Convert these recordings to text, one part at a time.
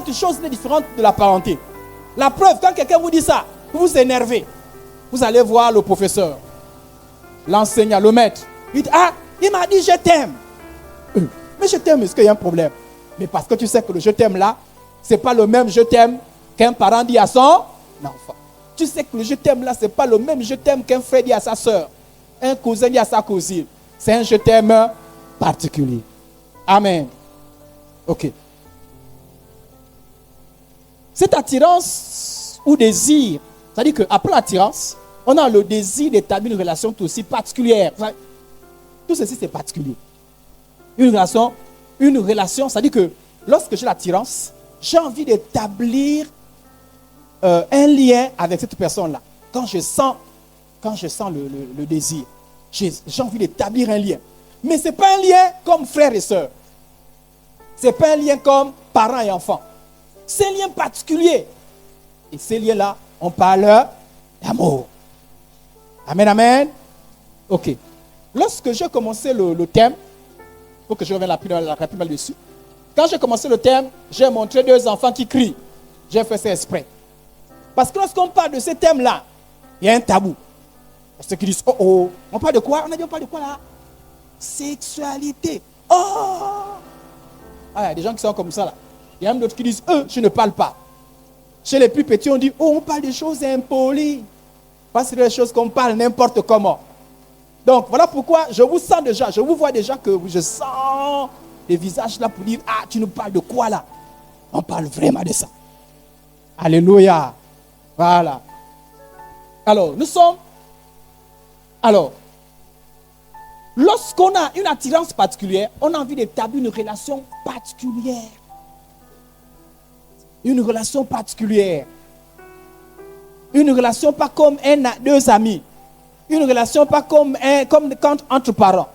cette chose est différente de la parenté. La preuve, quand quelqu'un vous dit ça, vous vous énervez, vous allez voir le professeur, l'enseignant, le maître. Il dit, ah, il m'a dit je t'aime. Mais je t'aime, est-ce qu'il y a un problème? Mais parce que tu sais que le je t'aime là, ce n'est pas le même je t'aime qu'un parent dit à son enfant. Tu sais que le je t'aime là, ce n'est pas le même je t'aime qu'un frère dit à sa soeur, un cousin dit à sa cousine. C'est un je t'aime particulier. Amen. Ok. Cette attirance ou désir, c'est-à-dire qu'après l'attirance, on a le désir d'établir une relation tout aussi particulière. Tout ceci, c'est particulier. Une relation, c'est-à-dire que lorsque j'ai l'attirance, j'ai envie d'établir un lien avec cette personne-là. Quand je sens le désir, j'ai envie d'établir un lien. Mais ce n'est pas un lien comme frère et soeur. Ce n'est pas un lien comme parents et enfants. C'est un lien particulier. Et ces liens-là, on parle d'amour. Amen, amen. Ok. Lorsque j'ai commencé le thème, il faut que je revienne rapidement dessus. Quand j'ai commencé le thème, j'ai montré 2 enfants qui crient. J'ai fait ça exprès. Parce que lorsqu'on parle de ce thème-là, il y a un tabou. Ceux qui disent, oh oh, on parle de quoi? On a dit, on parle de quoi là? Sexualité. Oh! Ah, il y a des gens qui sont comme ça là. Il y a même d'autres qui disent, je ne parle pas. Chez les plus petits, on dit, oh, on parle des choses impolies. Parce que c'est des choses qu'on parle n'importe comment. Donc, voilà pourquoi je vous sens déjà, je vous vois déjà que je sens les visages là pour dire, ah, tu nous parles de quoi là? On parle vraiment de ça. Alléluia. Voilà. Alors, lorsqu'on a une attirance particulière, on a envie d'établir une relation particulière. Une relation particulière. Une relation pas comme 2 amis. Une relation pas comme entre parents.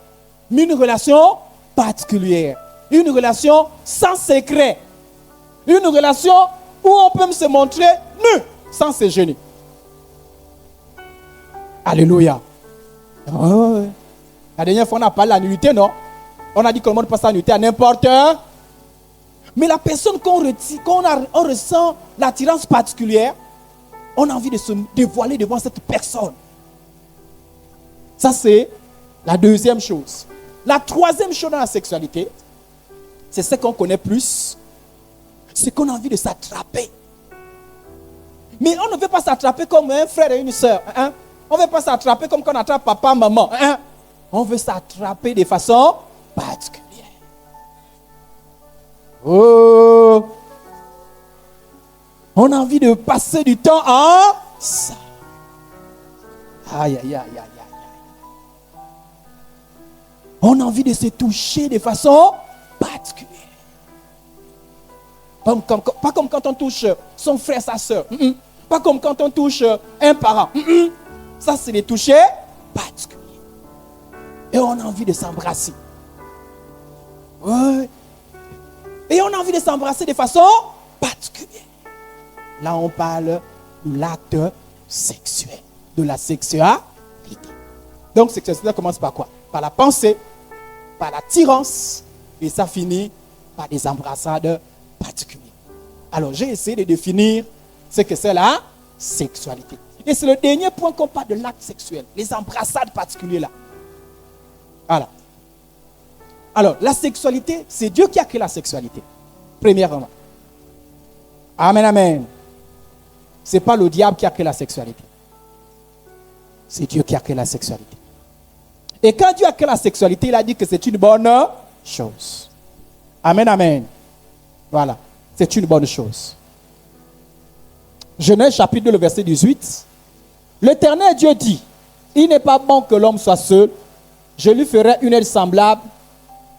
Mais une relation particulière. Une relation sans secret. Une relation où on peut se montrer nu sans se gêner. Alléluia. Oh. La dernière fois, on a parlé de la nudité, non? On a dit que le monde passe la nudité à n'importe. Mais la personne on ressent l'attirance particulière, on a envie de se dévoiler devant cette personne. Ça, c'est la deuxième chose. La troisième chose dans la sexualité, c'est ce qu'on connaît plus, c'est qu'on a envie de s'attraper. Mais on ne veut pas s'attraper comme un frère et une soeur. Hein? On ne veut pas s'attraper comme quand on attrape papa, maman. Hein? On veut s'attraper de façon particulière. Oh! On a envie de passer du temps en ça. Aïe, aïe, aïe, aïe, aïe. On a envie de se toucher de façon particulière. Pas comme quand on touche son frère, sa soeur. Pas comme quand on touche un parent. Ça, c'est des toucher particuliers. Et on a envie de s'embrasser. Ouais. Et on a envie de s'embrasser de façon particulière. Là, on parle de l'acte sexuel, de la sexualité. Donc, sexualité commence par quoi? Par la pensée, par l'attirance, et ça finit par des embrassades particulières. Alors, j'ai essayé de définir ce que c'est la sexualité. Et c'est le dernier point qu'on parle de l'acte sexuel, les embrassades particulières là. Voilà. Alors, la sexualité, c'est Dieu qui a créé la sexualité. Premièrement. Amen, amen. Ce n'est pas le diable qui a créé la sexualité. C'est Dieu qui a créé la sexualité. Et quand Dieu a créé la sexualité, il a dit que c'est une bonne chose. Amen, amen. Voilà. C'est une bonne chose. Genèse chapitre 2, le verset 18. L'Éternel Dieu dit, il n'est pas bon que l'homme soit seul. Je lui ferai une aide semblable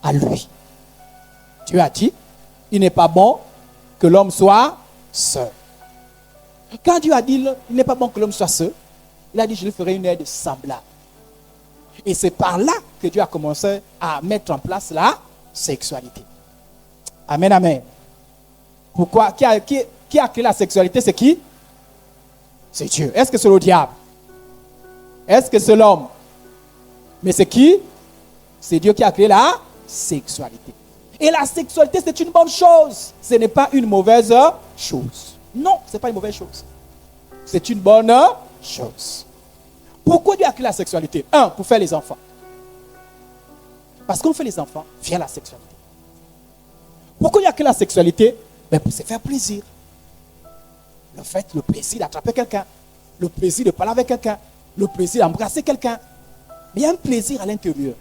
à lui. Dieu a dit, il n'est pas bon que l'homme soit seul. Quand Dieu a dit, il n'est pas bon que l'homme soit seul, il a dit, je lui ferai une aide semblable. Et c'est par là que Dieu a commencé à mettre en place la sexualité. Amen, amen. Pourquoi? Qui a créé la sexualité? C'est qui? C'est Dieu. Est-ce que c'est le diable? Est-ce que c'est l'homme? Mais c'est qui? C'est Dieu qui a créé la sexualité. Et la sexualité, c'est une bonne chose. Ce n'est pas une mauvaise chose. Non, ce n'est pas une mauvaise chose. C'est une bonne chose. Pourquoi Dieu a créé la sexualité? Un, pour faire les enfants. Parce qu'on fait les enfants via la sexualité. Pourquoi Dieu a créé la sexualité? Ben pour se faire plaisir. Le plaisir d'attraper quelqu'un. Le plaisir de parler avec quelqu'un. Le plaisir d'embrasser quelqu'un. Mais il y a un plaisir à l'intérieur.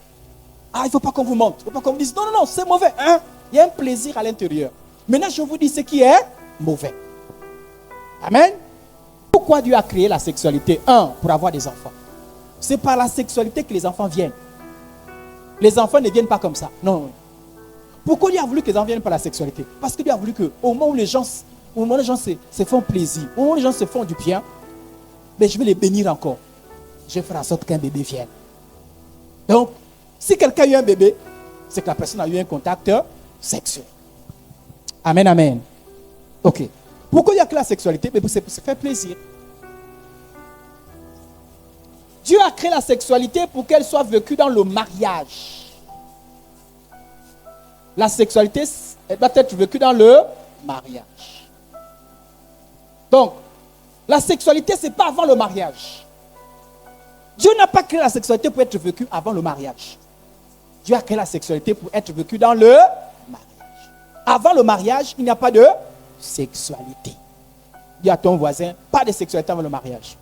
Ah, il ne faut pas qu'on vous montre. Il ne faut pas qu'on vous dise, non, c'est mauvais. Hein? Il y a un plaisir à l'intérieur. Maintenant, je vous dis ce qui est mauvais. Amen. Pourquoi Dieu a créé la sexualité? Un, pour avoir des enfants. C'est par la sexualité que les enfants viennent. Les enfants ne viennent pas comme ça. Non. Pourquoi Dieu a voulu que les enfants viennent par la sexualité? Parce que Dieu a voulu qu'au moment où les gens se font plaisir, au moment où les gens se font du bien, ben, je vais les bénir encore. Je vais faire en sorte qu'un bébé vienne. Donc, si quelqu'un a eu un bébé, c'est que la personne a eu un contact sexuel. Amen, amen. Ok. Pourquoi il y a que la sexualité? C'est pour se faire plaisir. Dieu a créé la sexualité pour qu'elle soit vécue dans le mariage. La sexualité elle doit être vécue dans le mariage. Donc, la sexualité, ce n'est pas avant le mariage. Dieu n'a pas créé la sexualité pour être vécue avant le mariage. Dieu a créé la sexualité pour être vécue dans le mariage. Avant le mariage, il n'y a pas de sexualité. Dis à ton voisin, pas de sexualité avant le mariage.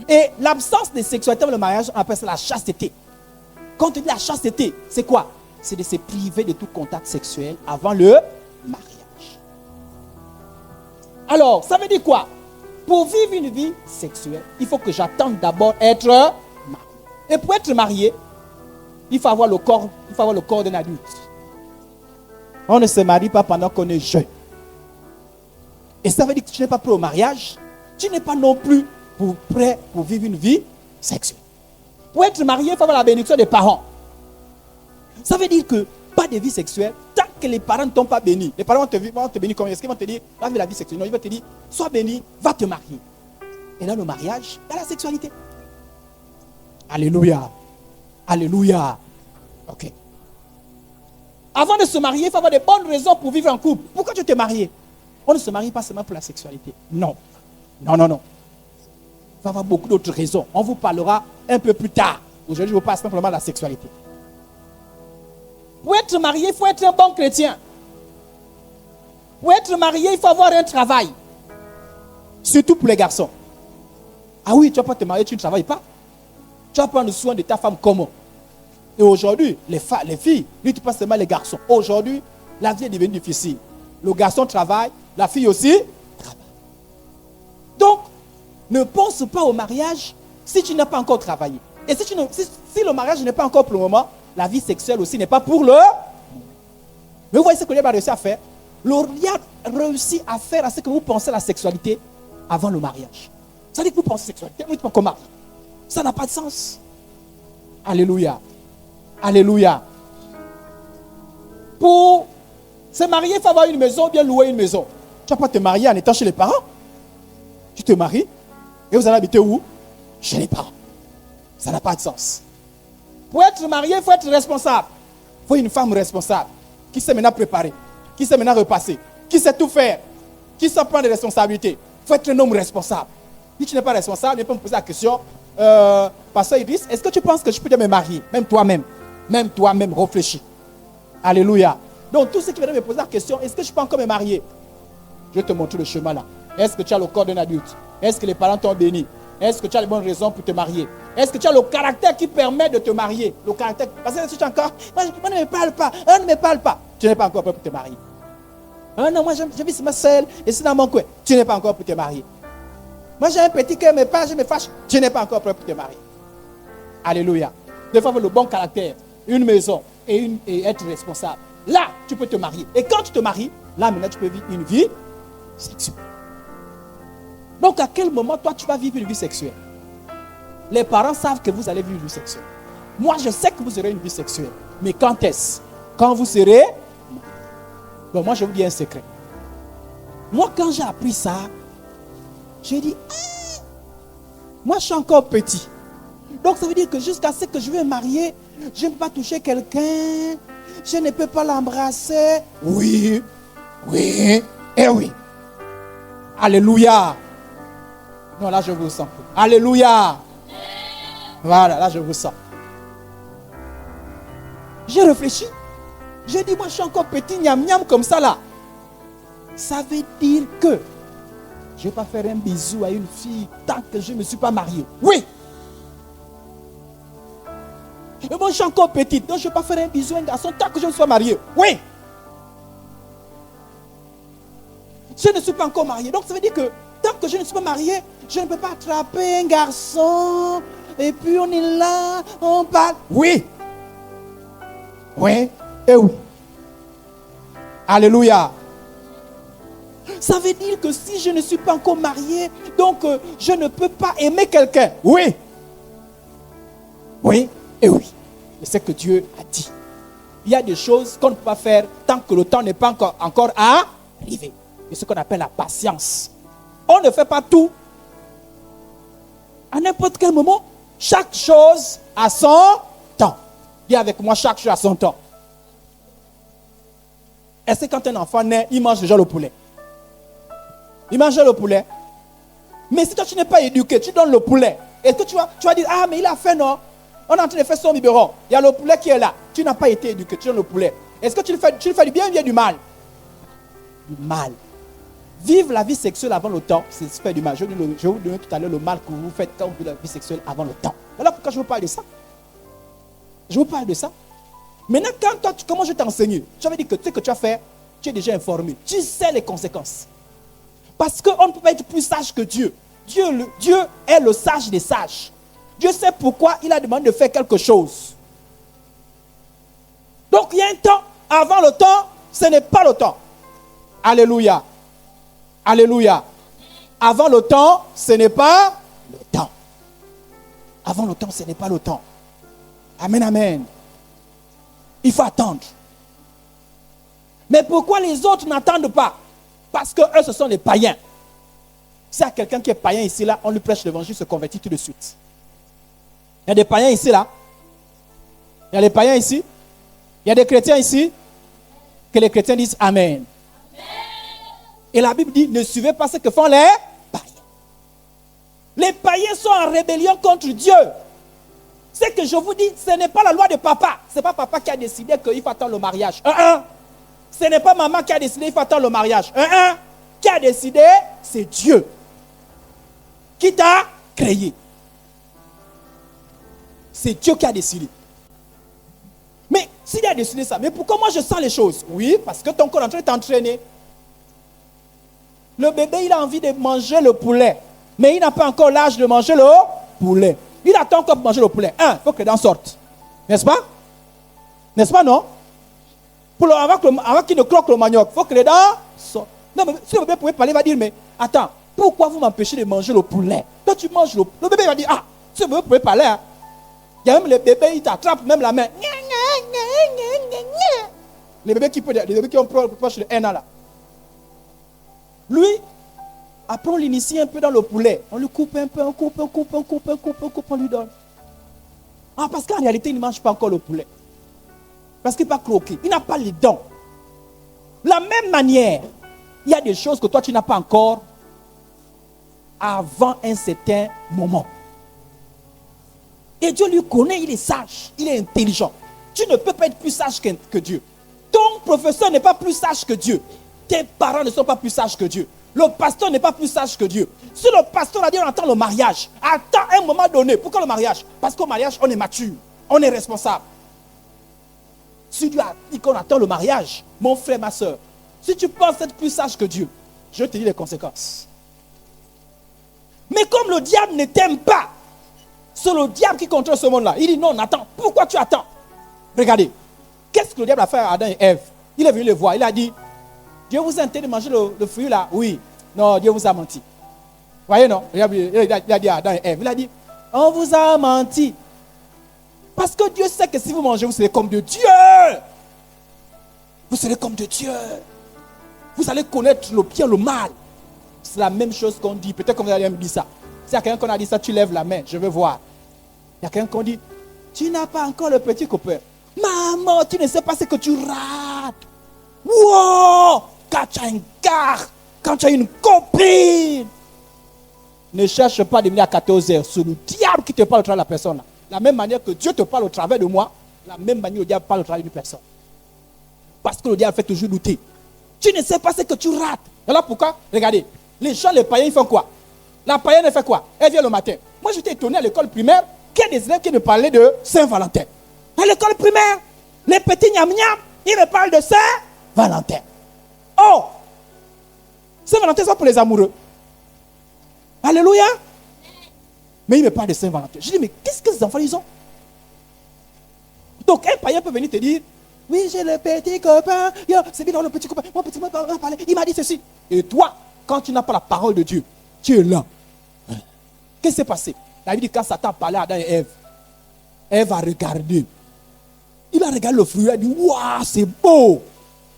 Et l'absence de sexualité avant le mariage, on appelle ça la chasteté. Quand on dit la chasteté, c'est quoi? C'est de se priver de tout contact sexuel avant le mariage. Alors, ça veut dire quoi? Pour vivre une vie sexuelle, il faut que j'attende d'abord être marié. Et pour être marié, il faut avoir le corps d'un adulte. On ne se marie pas pendant qu'on est jeune. Et ça veut dire que tu n'es pas prêt au mariage. Tu n'es pas non plus prêt pour vivre une vie sexuelle. Pour être marié, il faut avoir la bénédiction des parents. Ça veut dire que pas de vie sexuelle tant que les parents ne t'ont pas béni. Les parents vont te bénir comme est-ce qu'ils vont te dire, va vivre la vie sexuelle. Non, ils vont te dire, sois béni, va te marier. Et dans le mariage, il y a la sexualité. Alléluia. Alléluia. Ok. Avant de se marier, il faut avoir de bonnes raisons pour vivre en couple. Pourquoi tu t'es marié? On ne se marie pas seulement pour la sexualité. Non. Non, non, non. Il faut avoir beaucoup d'autres raisons. On vous parlera un peu plus tard. Aujourd'hui, je vous parle simplement de la sexualité. Pour être marié, il faut être un bon chrétien. Pour être marié, il faut avoir un travail. Surtout pour les garçons. Ah oui, tu ne vas pas te marier, tu ne travailles pas. Tu vas prendre soin de ta femme comment? Et aujourd'hui, les filles, lui, tu passes seulement les garçons. Aujourd'hui, la vie est devenue difficile. Le garçon travaille, la fille aussi travaille. Donc, ne pense pas au mariage si tu n'as pas encore travaillé. Et si le mariage n'est pas encore pour le moment, la vie sexuelle aussi n'est pas pour le moment. Mais vous voyez ce que Dieu a réussi à faire? Dieu a réussi à faire à ce que vous pensez à la sexualité avant le mariage. Ça dit que vous pensez à la sexualité, vous dites pas comment? Ça n'a pas de sens. Alléluia. Alléluia. Pour se marier, il faut avoir une maison, bien louer une maison. Tu ne vas pas te marier en étant chez les parents. Tu te maries et vous allez habiter où? Chez les parents. Ça n'a pas de sens. Pour être marié, il faut être responsable. Il faut une femme responsable qui sait maintenant préparer, qui sait maintenant repasser, qui sait tout faire, qui sait prendre des responsabilités. Il faut être un homme responsable. Si tu n'es pas responsable, tu peux me poser la question, Pasteur Idriss, est-ce que tu penses que je peux me marier? Même toi-même, réfléchis. Alléluia. Donc, tous ceux qui viennent me poser la question, est-ce que je peux encore me marier? Je vais te montrer le chemin là. Est-ce que tu as le corps d'un adulte? Est-ce que les parents t'ont béni? Est-ce que tu as les bonnes raisons pour te marier? Est-ce que tu as le caractère qui permet de te marier? Le caractère. Parce que si tu es encore, moi ne me parle pas, on ne me parle pas. Tu n'es pas encore prêt pour te marier. Ah non, moi je vis ma seule et c'est dans mon coin. Tu n'es pas encore pour te marier. Moi j'ai un petit cœur, mais pas, je me fâche. Tu n'es pas encore prêt pour te marier. Alléluia. Il faut avoir le bon caractère, une maison et être responsable. Là, tu peux te marier. Et quand tu te maries, là maintenant tu peux vivre une vie sexuelle. Donc à quel moment toi tu vas vivre une vie sexuelle? Les parents savent que vous allez vivre une vie sexuelle. Moi je sais que vous aurez une vie sexuelle. Mais quand est-ce? Quand vous serez? Bon, moi je vous dis un secret. Moi quand j'ai appris ça, j'ai dit, moi je suis encore petit. Donc ça veut dire que jusqu'à ce que je vais me marier, je ne peux pas toucher quelqu'un, je ne peux pas l'embrasser. Oui, oui, et oui. Alléluia. Non, là je vous sens. Alléluia. Voilà, là je vous sens. J'ai réfléchi. J'ai dit, moi je suis encore petit, niam niam comme ça là. Ça veut dire que je ne vais pas faire un bisou à une fille tant que je ne me suis pas marié. Oui. Et moi je suis encore petite, donc je ne vais pas faire un bisou à un garçon tant que je ne sois marié. Oui. Je ne suis pas encore marié. Donc ça veut dire que tant que je ne suis pas marié, je ne peux pas attraper un garçon. Et puis on est là, on parle. Oui. Oui. Et oui. Alléluia. Ça veut dire que si je ne suis pas encore marié, donc je ne peux pas aimer quelqu'un. Oui. Oui et oui. C'est ce que Dieu a dit. Il y a des choses qu'on ne peut pas faire tant que le temps n'est pas encore arrivé. C'est ce qu'on appelle la patience. On ne fait pas tout à n'importe quel moment. Chaque chose a son temps. Dis avec moi, chaque chose a son temps. Est-ce que quand un enfant naît, il mange déjà le poulet? Il mange le poulet. Mais si toi tu n'es pas éduqué, tu donnes le poulet. Est-ce que tu vas dire, ah mais il a faim, non? On est en train de faire son biberon. Il y a le poulet qui est là. Tu n'as pas été éduqué, tu donnes le poulet. Est-ce que tu le fais du bien ou bien du mal? Du mal. Vivre la vie sexuelle avant le temps, c'est faire du mal. Je vais vous donner tout à l'heure le mal que vous faites quand vous vivez la vie sexuelle avant le temps. Voilà pourquoi je vous parle de ça. Je vous parle de ça. Maintenant, quand toi, comment je t'ai enseigné? Tu avais dit que ce que tu as fait, tu es déjà informé. Tu sais les conséquences. Parce qu'on ne peut pas être plus sage que Dieu. Dieu est le sage des sages. Dieu sait pourquoi il a demandé de faire quelque chose. Donc il y a un temps. Avant le temps, ce n'est pas le temps. Alléluia. Alléluia. Avant le temps, ce n'est pas le temps. Avant le temps, ce n'est pas le temps. Amen, amen. Il faut attendre. Mais pourquoi les autres n'attendent pas? Parce que eux, ce sont les païens. S'il y a quelqu'un qui est païen ici, là, on lui prêche l'évangile, se convertit tout de suite. Il y a des païens ici, là. Il y a des païens ici. Il y a des chrétiens ici. Que les chrétiens disent Amen. Et la Bible dit, ne suivez pas ce que font les païens. Les païens sont en rébellion contre Dieu. Ce que je vous dis, ce n'est pas la loi de papa. Ce n'est pas papa qui a décidé qu'il faut attendre le mariage. Ce n'est pas maman qui a décidé qu'il faut attendre le mariage. Qui a décidé, c'est Dieu. Qui t'a créé. C'est Dieu qui a décidé. Mais s'il a décidé ça, mais pourquoi moi je sens les choses? Oui, parce que ton corps est en train de t'entraîner. Le bébé, il a envie de manger le poulet. Mais il n'a pas encore l'âge de manger le poulet. Il attend encore pour manger le poulet. Il faut que les dents sortent. N'est-ce pas? N'est-ce pas, non? Avant qu'il ne croque le manioc, il faut que les dents sortent. Non, mais si le bébé pouvait parler, il va dire, mais attends, pourquoi vous m'empêchez de manger le poulet? Toi, tu manges le poulet. Le bébé va dire, ah, si le bébé pouvait parler, hein. Il y a même les bébés, ils t'attrapent même la main. Les bébés qui ont proche de 1 an là. Lui, après on l'initie un peu dans le poulet. On lui coupe un peu, on coupe, on lui donne. Ah, parce qu'en réalité, il ne mange pas encore le poulet. Parce qu'il n'est pas croqué. Il n'a pas les dents. De la même manière, il y a des choses que toi, tu n'as pas encore avant un certain moment. Et Dieu lui connaît, il est sage, il est intelligent. Tu ne peux pas être plus sage que Dieu. Ton professeur n'est pas plus sage que Dieu. Tes parents ne sont pas plus sages que Dieu. Le pasteur n'est pas plus sage que Dieu. Si le pasteur a dit on attend le mariage, attends un moment donné. Pourquoi le mariage? Parce qu'au mariage, on est mature, on est responsable. Si Dieu a dit qu'on attend le mariage, mon frère, ma soeur, si tu penses être plus sage que Dieu, je te dis les conséquences. Mais comme le diable ne t'aime pas, c'est le diable qui contrôle ce monde-là. Il dit non, attends. Pourquoi tu attends? Regardez. Qu'est-ce que le diable a fait à Adam et Ève? Il est venu les voir. Il a dit, Dieu vous a interdit de manger le fruit là? Oui. Non, Dieu vous a menti. Vous voyez, non? Il a dit à Adam et Ève. Il a dit, on vous a menti. Parce que Dieu sait que si vous mangez, vous serez comme de Dieu. Vous serez comme de Dieu. Vous allez connaître le bien, le mal. C'est la même chose qu'on dit. Peut-être que vous allez me dire ça. Si y a quelqu'un qu'on a dit ça, tu lèves la main. Je veux voir. Il y a quelqu'un qui dit, tu n'as pas encore le petit copain. Maman, tu ne sais pas ce que tu rates. Wow! Quand tu as un gars, quand tu as une copine, ne cherche pas de venir à 14 heures. C'est le diable qui te parle au travers de la personne. Là. La même manière que Dieu te parle au travers de moi, la même manière le diable parle au travers d'une personne. Parce que le diable fait toujours douter. Tu ne sais pas ce que tu rates. Alors pourquoi? Regardez, les gens, les païens, ils font quoi? La païenne, elle fait quoi? Elle vient le matin. Moi, j'étais étonné à l'école primaire qu'il y a des élèves qui me parlaient de Saint-Valentin. À l'école primaire, les petits gnam-gnam, ils me parlent de Saint-Valentin. Oh! Saint-Valentin, c'est pour les amoureux. Alléluia! Mais ils me parlent de Saint-Valentin. Je dis, mais qu'est-ce que ces enfants, ils ont? Donc, un païen peut venir te dire, oui, j'ai le petit copain. C'est bien dans le petit copain. Mon petit copain m'a parlé. Il m'a dit ceci. Et toi, quand tu n'as pas la parole de Dieu, tu es là. Qu'est-ce qui s'est passé? La Bible dit quand Satan parlait à Adam et Ève, Ève a regardé. Il a regardé le fruit. Il a dit, waouh, c'est beau.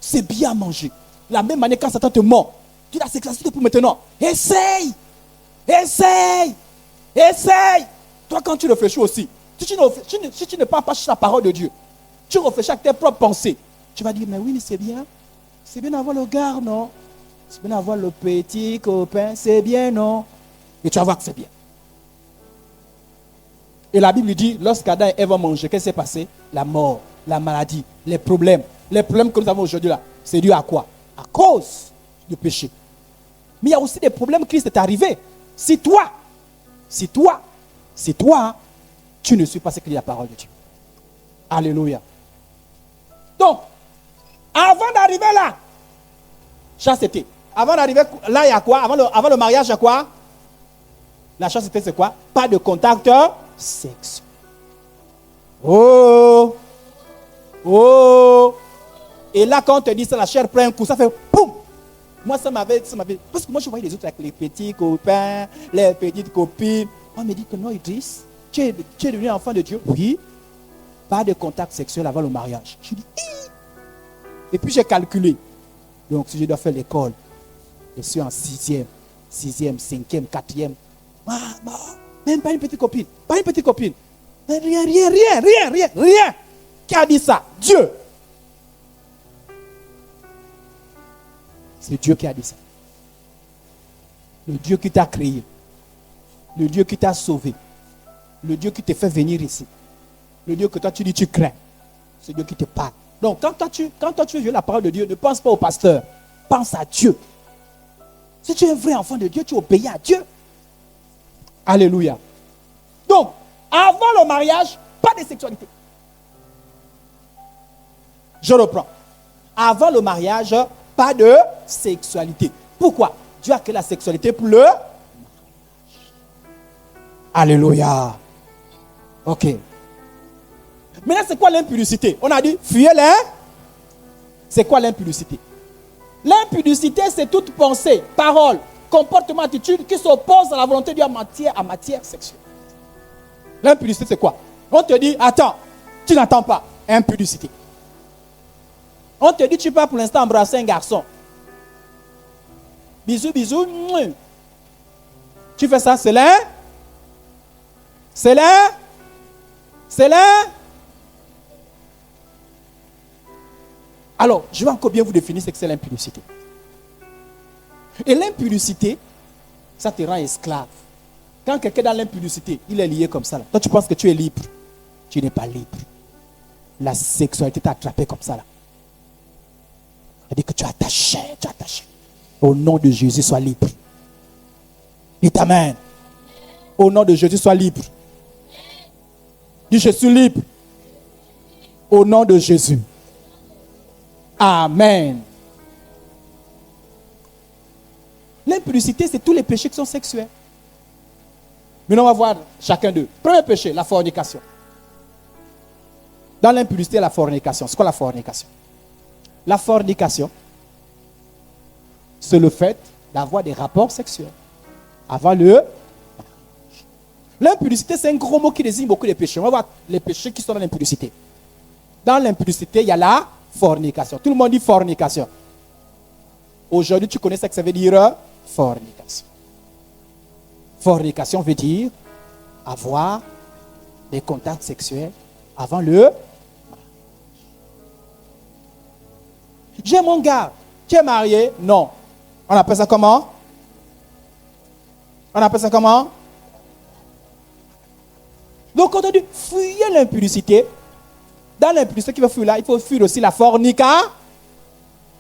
C'est bien à manger. La même manière, quand Satan te ment, tu as cette pour maintenant. Essaye. Essaye. Essaye. Toi, quand tu réfléchis aussi, si tu ne parles pas sur la parole de Dieu, tu réfléchis avec tes propres pensées. Tu vas dire, mais oui, mais c'est bien. C'est bien d'avoir le gars, non? C'est bien d'avoir le petit copain. C'est bien, non? Et tu vas voir que c'est bien. Et la Bible dit, lorsqu'Adam et Ève ont mangé, qu'est-ce qui s'est passé? La mort, la maladie, les problèmes. Les problèmes que nous avons aujourd'hui là, c'est dû à quoi? À cause du péché. Mais il y a aussi des problèmes. Christ est arrivé. Si toi, tu ne suis pas ce que dit la parole de Dieu. Alléluia. Donc, avant d'arriver là, chasteté. Avant d'arriver là, il y a quoi? Avant le mariage, il y a quoi? La chasteté, c'est quoi? Pas de contact sexuel. Oh! Oh! Et là, quand on te dit ça, la chair prend un coup, ça fait poum! Moi, ça m'avait. Parce que moi, je voyais les autres avec les petits copains, les petites copines. On me dit que non, Idriss, tu es devenu enfant de Dieu. Oui. Pas de contact sexuel avant le mariage. Je dis, et puis j'ai calculé. Donc, si je dois faire l'école, je suis en 6e, 5e, 4e. Même pas une petite copine. Pas une petite copine. Rien. Qui a dit ça? Dieu. C'est Dieu qui a dit ça. Le Dieu qui t'a créé. Le Dieu qui t'a sauvé. Le Dieu qui te fait venir ici. Le Dieu que toi tu dis tu crains. C'est Dieu qui te parle. Donc quand toi tu veux vivre la parole de Dieu, ne pense pas au pasteur. Pense à Dieu. Si tu es un vrai enfant de Dieu, tu obéis à Dieu. Alléluia. Donc, avant le mariage, pas de sexualité. Je reprends. Avant le mariage, pas de sexualité. Pourquoi? Dieu a créé la sexualité pour le mariage. Alléluia. Ok. Maintenant, c'est quoi l'impudicité? On a dit, fuyez-les. C'est quoi l'impudicité? L'impudicité, c'est toute pensée, parole, comportement, attitude qui s'oppose à la volonté de Dieu en matière sexuelle. L'impudicité, c'est quoi? On te dit, attends, tu n'attends pas. Impudicité. On te dit, tu peux pour l'instant embrasser un garçon. Bisous, bisous. Tu fais ça, c'est là? C'est là? C'est là? Alors, je vais encore bien vous définir ce que c'est l'impudicité. Et l'impudicité, ça te rend esclave. Quand quelqu'un est dans l'impudicité, il est lié comme ça. Là. Toi, tu penses que tu es libre. Tu n'es pas libre. La sexualité t'a attrapé comme ça. Là. C'est-à-dire que tu es attaché, Au nom de Jésus, sois libre. Dites Amen. Au nom de Jésus, sois libre. Dis, je suis libre. Au nom de Jésus. Amen. L'impudicité, c'est tous les péchés qui sont sexuels. Maintenant, on va voir chacun d'eux. Premier péché, la fornication. Dans l'impudicité, la fornication. C'est quoi la fornication? La fornication, c'est le fait d'avoir des rapports sexuels avant le mariage. L'impudicité, c'est un gros mot qui désigne beaucoup de péchés. On va voir les péchés qui sont dans l'impudicité. Dans l'impudicité, il y a la fornication. Tout le monde dit fornication. Aujourd'hui, tu connais ce que ça veut dire? Fornication. Fornication veut dire avoir des contacts sexuels avant le... J'ai mon gars, tu es marié? Non. On appelle ça comment? On appelle ça comment? Donc, quand on dit fuir l'impudicité, dans l'impudicité qu'il faut fuir là, il faut fuir aussi la fornication.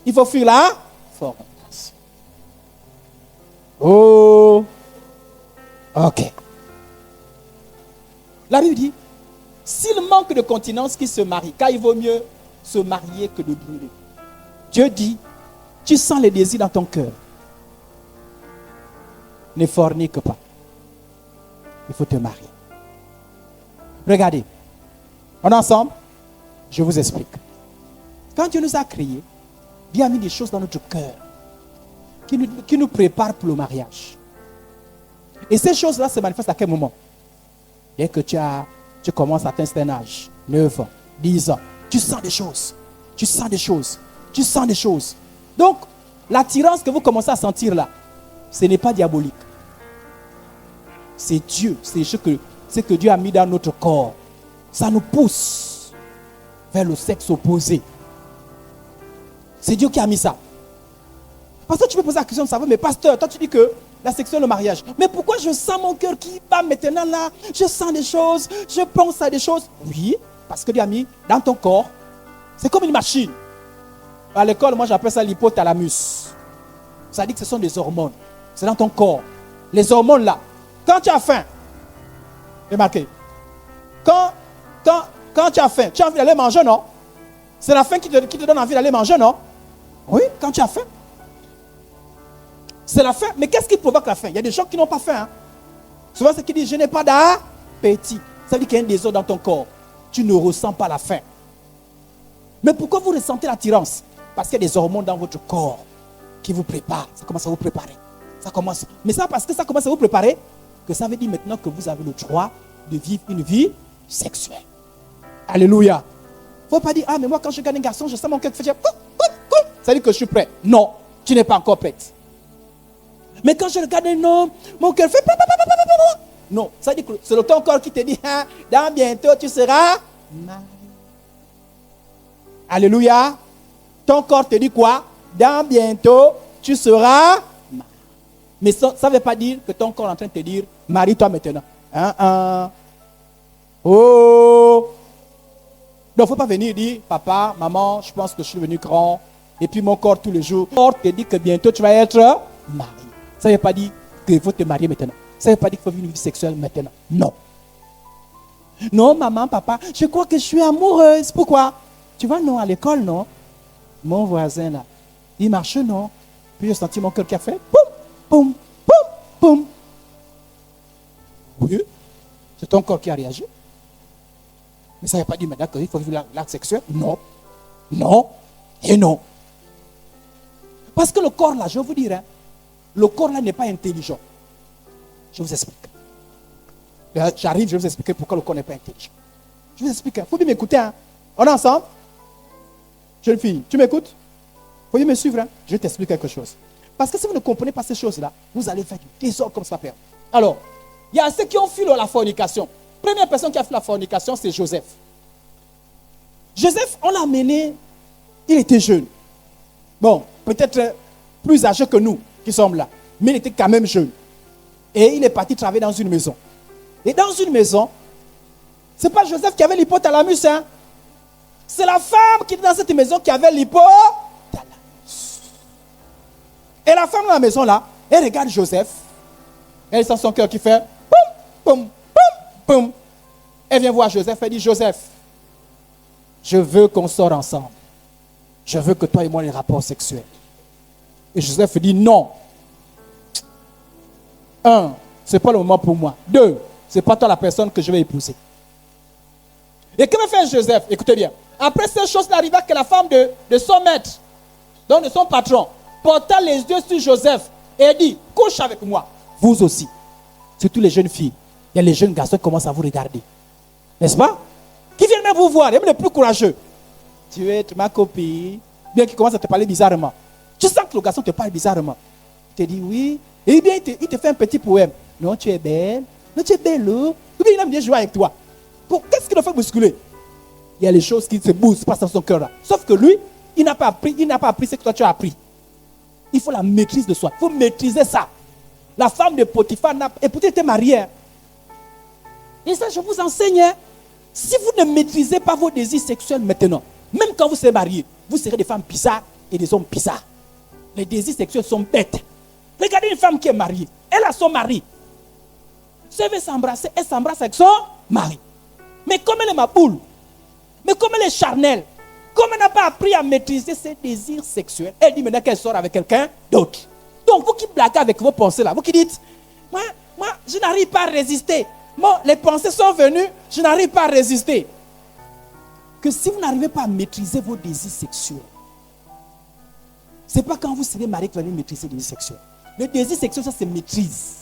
Il faut fuir la fornication. Oh, ok. La Bible dit, s'il manque de continence, qui se marie, car il vaut mieux se marier que de brûler. Dieu dit, tu sens les désirs dans ton cœur. Ne fornique pas. Il faut te marier. Regardez, on est ensemble. Je vous explique. Quand Dieu nous a créés, Dieu a mis des choses dans notre cœur qui nous préparent pour le mariage. Et ces choses-là se manifestent à quel moment? Dès que tu commences à atteindre un certain âge, 9 ans, 10 ans, tu sens des choses. Tu sens des choses. Tu sens des choses. Donc, l'attirance que vous commencez à sentir là, ce n'est pas diabolique. C'est Dieu. C'est ce que Dieu a mis dans notre corps. Ça nous pousse vers le sexe opposé. C'est Dieu qui a mis ça. Parce que tu peux poser la question de savoir, mais pasteur, toi tu dis que la sexualité, le mariage. Mais pourquoi je sens mon cœur qui bat maintenant là? Je sens des choses, je pense à des choses. Oui, parce que Dieu a mis dans ton corps. C'est comme une machine. À l'école, moi j'appelle ça l'hypothalamus. Ça dit que ce sont des hormones. C'est dans ton corps. Les hormones là. Quand tu as faim, remarquez. Quand tu as faim, tu as envie d'aller manger, non? C'est la faim qui te donne envie d'aller manger, non? Oui, quand tu as faim. C'est la faim. Mais qu'est-ce qui provoque la faim? Il y a des gens qui n'ont pas faim. Hein? Souvent, c'est qui disent, je n'ai pas d'appétit. Ça veut dire qu'il y a un désordre dans ton corps. Tu ne ressens pas la faim. Mais pourquoi vous ressentez l'attirance? Parce qu'il y a des hormones dans votre corps qui vous préparent. Ça commence à vous préparer. Ça commence. Mais ça, parce que ça commence à vous préparer, que ça veut dire maintenant que vous avez le droit de vivre une vie sexuelle. Alléluia. Il ne faut pas dire, ah, mais moi, quand je regarde un garçon, je sens mon cœur qui fait, ça veut dire que je suis prêt. Non, tu n'es pas encore prête. Mais quand je regarde un homme, mon cœur fait... Non, ça veut dire que c'est ton corps qui te dit, hein, dans bientôt, tu seras marié. Alléluia. Ton corps te dit quoi? Dans bientôt, tu seras marié. Mais ça ne veut pas dire que ton corps est en train de te dire, marie-toi maintenant. Oh! Donc, il ne faut pas venir dire, papa, maman, je pense que je suis devenu grand. Et puis mon corps tous les jours. Mon corps te dit que bientôt tu vas être marié. Ça ne veut pas dire qu'il faut te marier maintenant. Ça ne veut pas dire qu'il faut vivre une vie sexuelle maintenant. Non. Non, maman, papa, je crois que je suis amoureuse. Pourquoi? Tu vois, non, à l'école, non. Mon voisin, là, il marche, non. Puis j'ai senti mon cœur qui a fait poum, poum, poum, poum. Oui, c'est ton corps qui a réagi. Mais ça ne veut pas dire maintenant qu'il faut vivre l'acte sexuel. Non. Non. Et non. Parce que le corps là, je vais vous dire, hein, le corps là n'est pas intelligent. Je vous explique. J'arrive, je vais vous expliquer pourquoi le corps n'est pas intelligent. Je vous explique. Il faut bien m'écouter. Hein. On est ensemble? Jeune fille, tu m'écoutes? Il faut bien me suivre. Hein. Je vais t'expliquer quelque chose. Parce que si vous ne comprenez pas ces choses-là, vous allez faire du désordre comme ça. Père. Alors, il y a ceux qui ont fui la fornication. Première personne qui a fait la fornication, c'est Joseph. Joseph, on l'a amené, il était jeune. Bon, peut-être plus âgé que nous qui sommes là. Mais il était quand même jeune. Et il est parti travailler dans une maison. Et dans une maison, ce n'est pas Joseph qui avait l'hypothalamus. Hein? C'est la femme qui était dans cette maison qui avait l'hypothalamus. Et la femme dans la maison là, elle regarde Joseph. Elle sent son cœur qui fait poum, poum, poum, poum. Elle vient voir Joseph, elle dit, Joseph, je veux qu'on sorte ensemble. Je veux que toi et moi, les rapports sexuels. Et Joseph dit non. 1, ce n'est pas le moment pour moi. 2, ce n'est pas toi la personne que je vais épouser. Et que va faire Joseph? Écoutez bien. Après cette chose, il arriva que la femme de son maître, donc de son patron, porta les yeux sur Joseph et dit, couche avec moi. Vous aussi. Surtout les jeunes filles. Il y a les jeunes garçons qui commencent à vous regarder. N'est-ce pas? Qui viennent même vous voir, même les plus courageux. Tu es ma copine. Bien qu'il commence à te parler bizarrement. Tu sens que le garçon te parle bizarrement. Il te dit oui. Et bien il te fait un petit poème. Non, tu es belle. Non, tu es belle. Ou bien il aime bien jouer avec toi. Qu'est-ce qui le fait bousculer? Il y a les choses qui se bousculent, passent dans son cœur là. Sauf que lui, il n'a pas appris ce que toi tu as appris. Il faut la maîtrise de soi. Il faut maîtriser ça. La femme de Potiphar et peut-être était mariée. Hein. Et ça, je vous enseigne. Hein. Si vous ne maîtrisez pas vos désirs sexuels maintenant, même quand vous serez mariés, vous serez des femmes bizarres et des hommes bizarres. Les désirs sexuels sont bêtes. Regardez une femme qui est mariée. Elle a son mari. Si elle veut s'embrasser, elle s'embrasse avec son mari. Mais comme elle est ma boule, mais comme elle est charnelle, comme elle n'a pas appris à maîtriser ses désirs sexuels, elle dit maintenant qu'elle sort avec quelqu'un d'autre. Donc vous qui blaguez avec vos pensées là, vous qui dites, moi je n'arrive pas à résister. Bon, les pensées sont venues, je n'arrive pas à résister. Que si vous n'arrivez pas à maîtriser vos désirs sexuels, ce n'est pas quand vous serez marié que vous allez maîtriser les désirs sexuels. Le désir sexuel, ça se maîtrise.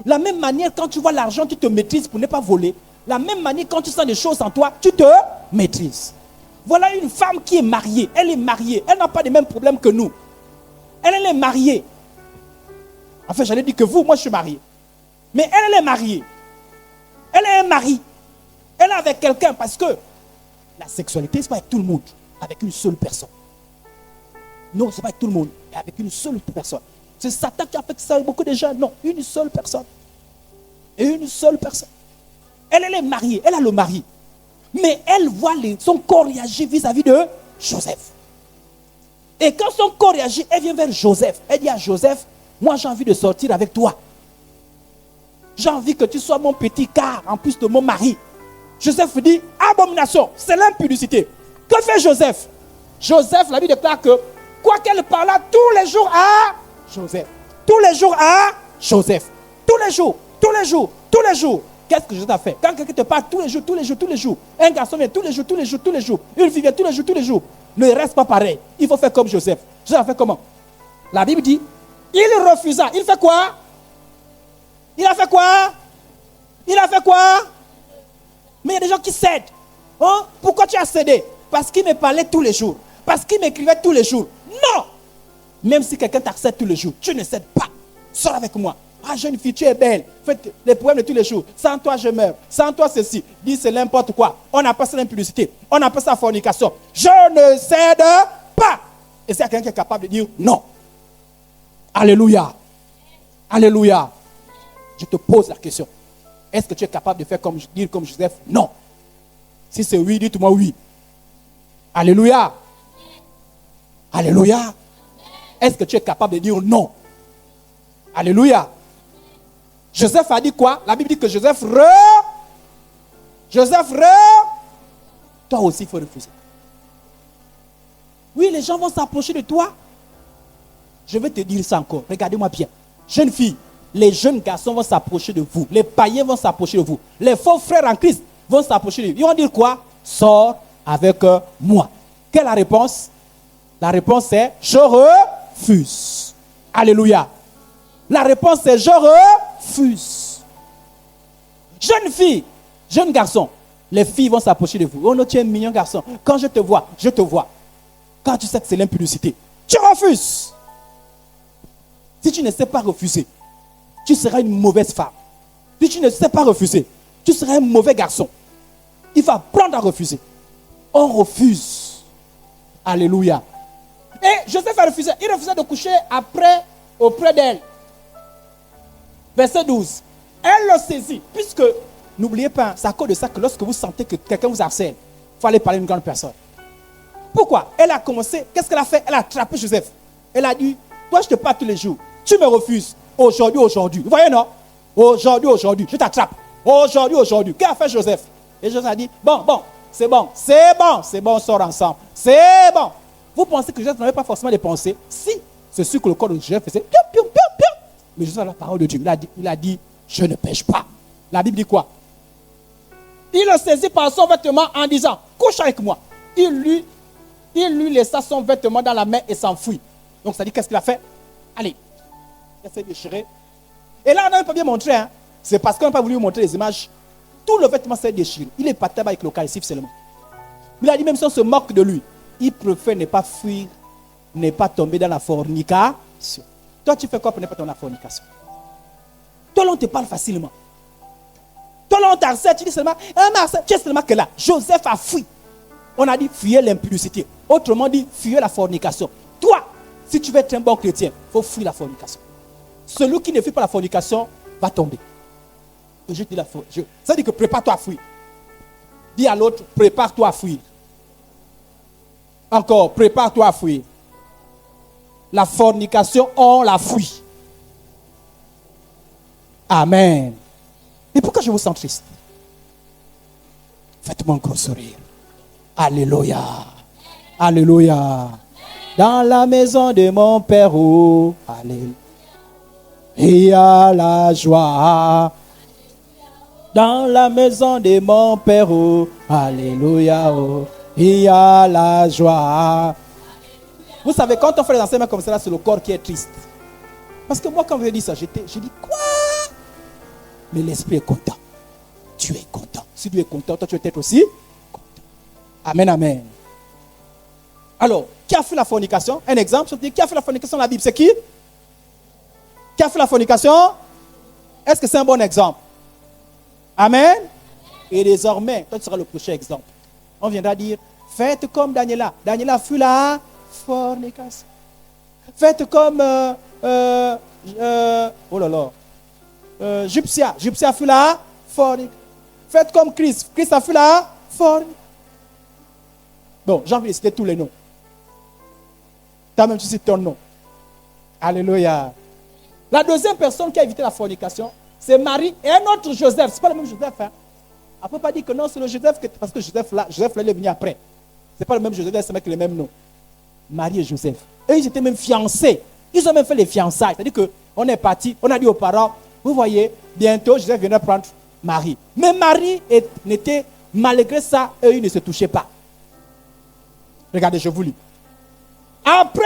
La même manière, quand tu vois l'argent, tu te maîtrises pour ne pas voler. La même manière, quand tu sens des choses en toi, tu te maîtrises. Voilà une femme qui est mariée. Elle est mariée. Elle n'a pas les mêmes problèmes que nous. Elle est mariée. Enfin, j'allais dire que vous, moi je suis marié. Mais elle est mariée. Elle est un mari. Elle est avec quelqu'un parce que la sexualité, ce n'est pas avec tout le monde. Avec une seule personne. Non, ce n'est pas avec tout le monde. Mais avec une seule personne. C'est Satan qui a fait ça avec beaucoup de gens. Non, une seule personne. Et une seule personne. Elle est mariée. Elle a le mari. Mais elle voit son corps réagir vis-à-vis de Joseph. Et quand son corps réagit, elle vient vers Joseph. Elle dit à Joseph, moi j'ai envie de sortir avec toi. J'ai envie que tu sois mon petit car en plus de mon mari. Joseph dit, abomination, c'est l'impudicité. Que fait Joseph? Joseph, la Bible déclare que, quoi qu'elle parla tous les jours à Joseph. Tous les jours à Joseph. Tous les jours, tous les jours, tous les jours. Qu'est-ce que Joseph a fait? Quand quelqu'un te parle tous les jours, tous les jours, tous les jours, un garçon vient tous les jours, tous les jours, tous les jours, une fille vient tous les jours, tous les jours, ne reste pas pareil. Il faut faire comme Joseph. Joseph a fait comment? La Bible dit, il refusa. Il fait quoi? Il a fait quoi? Il a fait quoi? Mais il y a des gens qui cèdent. Hein? Pourquoi tu as cédé? Parce qu'il me parlait tous les jours. Parce qu'il m'écrivait tous les jours. Non! Même si quelqu'un t'accepte tous les jours, tu ne cèdes pas. Sors avec moi. Ah, jeune fille, tu es belle. Faites les poèmes de tous les jours. Sans toi, je meurs. Sans toi, ceci. Dis, c'est n'importe quoi. On appelle ça l'impudicité. On appelle ça fornication. Je ne cède pas. Et c'est quelqu'un qui est capable de dire non. Alléluia. Alléluia. Je te pose la question. Est-ce que tu es capable de faire dire comme Joseph? Non. Si c'est oui, dites-moi oui. Alléluia. Alléluia. Est-ce que tu es capable de dire non? Alléluia. Joseph a dit quoi? La Bible dit que Joseph toi aussi il faut refuser. Oui, les gens vont s'approcher de toi. Je vais te dire ça encore. Regardez-moi bien. Jeune fille, les jeunes garçons vont s'approcher de vous. Les païens vont s'approcher de vous. Les faux frères en Christ vont s'approcher de vous. Ils vont dire quoi? Sors avec moi. Quelle est la réponse? La réponse est je refuse. Alléluia. La réponse est je refuse. Jeune fille, jeune garçon, les filles vont s'approcher de vous. Oh non, tu es un mignon garçon. Quand je te vois, je te vois. Quand tu sais que c'est l'impudicité, tu refuses. Si tu ne sais pas refuser, tu seras une mauvaise femme. Si tu ne sais pas refuser, tu seras un mauvais garçon. Il faut apprendre à refuser. On refuse. Alléluia. Et Joseph a refusé. Il refusait de coucher auprès d'elle. Verset 12. Elle le saisit. Puisque, n'oubliez pas, c'est à cause de ça que lorsque vous sentez que quelqu'un vous harcèle, il faut aller parler à une grande personne. Pourquoi? Elle a commencé, qu'est-ce qu'elle a fait? Elle a attrapé Joseph. Elle a dit, toi je te parle tous les jours. Tu me refuses. Aujourd'hui. Vous voyez, non? Aujourd'hui. Je t'attrape. Aujourd'hui. Qu'a fait Joseph? Et Joseph a dit, bon, c'est bon, on sort ensemble. C'est bon. Vous pensez que Joseph n'avait pas forcément des pensées? Si, c'est sûr que le corps de Joseph faisait piou. Mais Joseph a la parole de Dieu. Il a dit, je ne pêche pas. La Bible dit quoi? Il le saisit par son vêtement en disant, couche avec moi. Il lui laissa son vêtement dans la main et s'enfuit. Donc ça dit, qu'est-ce qu'il a fait? Allez, il s'est déchiré. Et là, on n'a pas bien montré. Hein? C'est parce qu'on n'a pas voulu montrer les images. Tout le vêtement s'est déchiré. Il est parti avec le calcif seulement. Mais il a dit, même si on se moque de lui, il préfère ne pas fuir, ne pas tomber dans la fornication. Toi, tu fais quoi pour ne pas tomber dans la fornication? Toi, là, on te parle facilement. Toi, là, on t'harcèle, tu dis seulement, tu es seulement que là. Joseph a fui. On a dit, fuyez l'impudicité. Autrement dit, fuyez la fornication. Toi, si tu veux être un bon chrétien, il faut fuir la fornication. Celui qui ne fuit pas la fornication va tomber. Et je dis la fornication. Ça dit que prépare-toi à fuir. Dis à l'autre, prépare-toi à fuir. Encore, prépare-toi à fuir. La fornication, on la fuit. Amen. Et pourquoi je vous sens triste? Faites-moi un gros sourire. Alléluia. Alléluia. Dans la maison de mon Père, oh, alléluia. Il y a la joie. Dans la maison de mon Père, oh, alléluia, oh, il y a la joie. Vous savez, quand on fait les enseignements comme ça, c'est le corps qui est triste. Parce que moi, quand je dis ça, je dis quoi? Mais l'esprit est content. Tu es content. Si tu es content, toi, tu vas être aussi content. Amen, amen. Alors, qui a fait la fornication? Un exemple, je te dis, qui a fait la fornication dans la Bible? C'est qui? Qui a fait la fornication? Est-ce que c'est un bon exemple? Amen. Et désormais, toi, tu seras le prochain exemple. On viendra dire, faites comme Daniela. Daniela fut la fornication. Faites comme oh là là. Gypsia. Gypsia fut la fornication. Faites comme Christ. Christ a fut la fornication. Bon, j'ai envie de citer tous les noms. Toi-même, tu cites ton nom. Alléluia. La deuxième personne qui a évité la fornication, c'est Marie et un autre Joseph. Ce n'est pas le même Joseph. Hein? On ne peut pas dire que non, c'est le Joseph, parce que Joseph là, il est venu après. Ce n'est pas le même Joseph, c'est avec les mêmes noms. Marie et Joseph. Et ils étaient même fiancés. Ils ont même fait les fiançailles. C'est-à-dire qu'on est parti, on a dit aux parents, vous voyez, bientôt Joseph viendra prendre Marie. Mais Marie n'était, malgré ça, eux, ils ne se touchaient pas. Regardez, je vous lis. Après,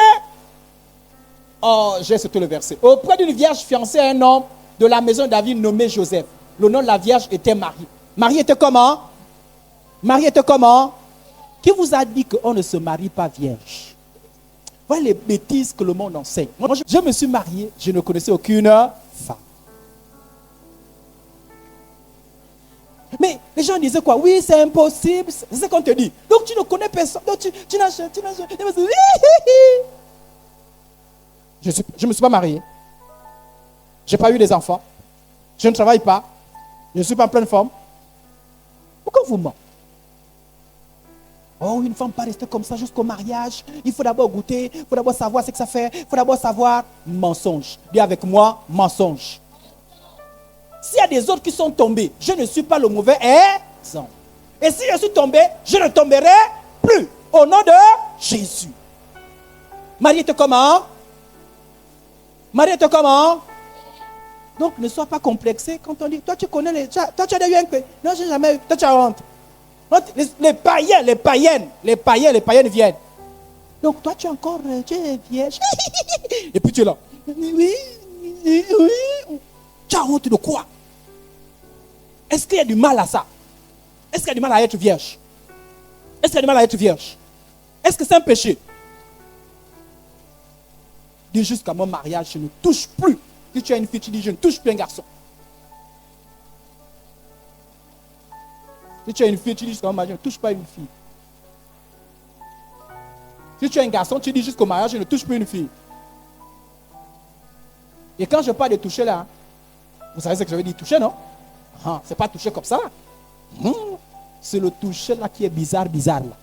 j'ai sauté le verset. Auprès d'une vierge fiancée à un homme de la maison de David nommé Joseph. Le nom de la vierge était Marie. Marie était comment? Marie était comment? Qui vous a dit qu'on ne se marie pas vierge? Voilà les bêtises que le monde enseigne. Moi, je me suis marié, je ne connaissais aucune femme. Mais les gens disaient quoi? Oui, c'est impossible. C'est ce qu'on te dit. Donc tu ne connais personne. Donc tu n'as jamais. Je ne me suis pas marié. Je n'ai pas eu des enfants. Je ne travaille pas. Je ne suis pas en pleine forme. Pourquoi vous mentez? Oh, une femme pas rester comme ça jusqu'au mariage. Il faut d'abord goûter. Il faut d'abord savoir ce que ça fait. Il faut d'abord savoir. Mensonge. Dis avec moi, mensonge. S'il y a des autres qui sont tombés, je ne suis pas le mauvais exemple. Et si je suis tombé, je ne tomberai plus. Au nom de Jésus. Marie était comment? Marie était comment? Donc ne sois pas complexé quand on dit, toi tu connais les... Toi tu as déjà eu un... Non, je n'ai jamais eu. Toi tu as honte. Les païennes viennent. Donc toi tu es encore... Tu es vierge. Et puis tu es là. Oui. Tu as honte de quoi? Est-ce qu'il y a du mal à ça? Est-ce qu'il y a du mal à être vierge? Est-ce qu'il y a du mal à être vierge? Est-ce que c'est un péché? Dis jusqu'à mon mariage, je ne touche plus. Si tu as une fille, tu dis je ne touche plus un garçon. Si tu as une fille, tu dis jusqu'à mon mariage, je ne touche pas une fille. Si tu as un garçon, tu dis jusqu'au mariage, je ne touche plus une fille. Et quand je parle de toucher là, vous savez ce que je veux dire, toucher, non? C'est pas toucher comme ça. C'est le toucher là qui est bizarre là.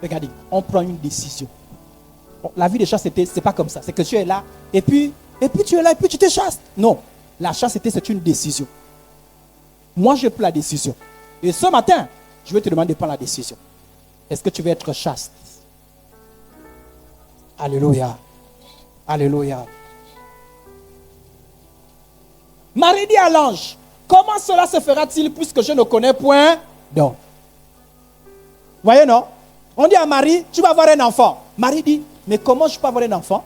Regardez, on prend une décision. La vie de chaste, c'est pas comme ça. C'est que tu es là, et puis tu es là, et puis tu te chastes. Non, la chasteté, c'est une décision. Moi, je prends la décision. Et ce matin, je vais te demander de prendre la décision. Est-ce que tu veux être chaste? Alléluia. Alléluia. Marie dit à l'ange, comment cela se fera-t-il puisque je ne connais point d'homme? Voyez, non? On dit à Marie, tu vas avoir un enfant. Marie dit, mais comment je peux avoir un enfant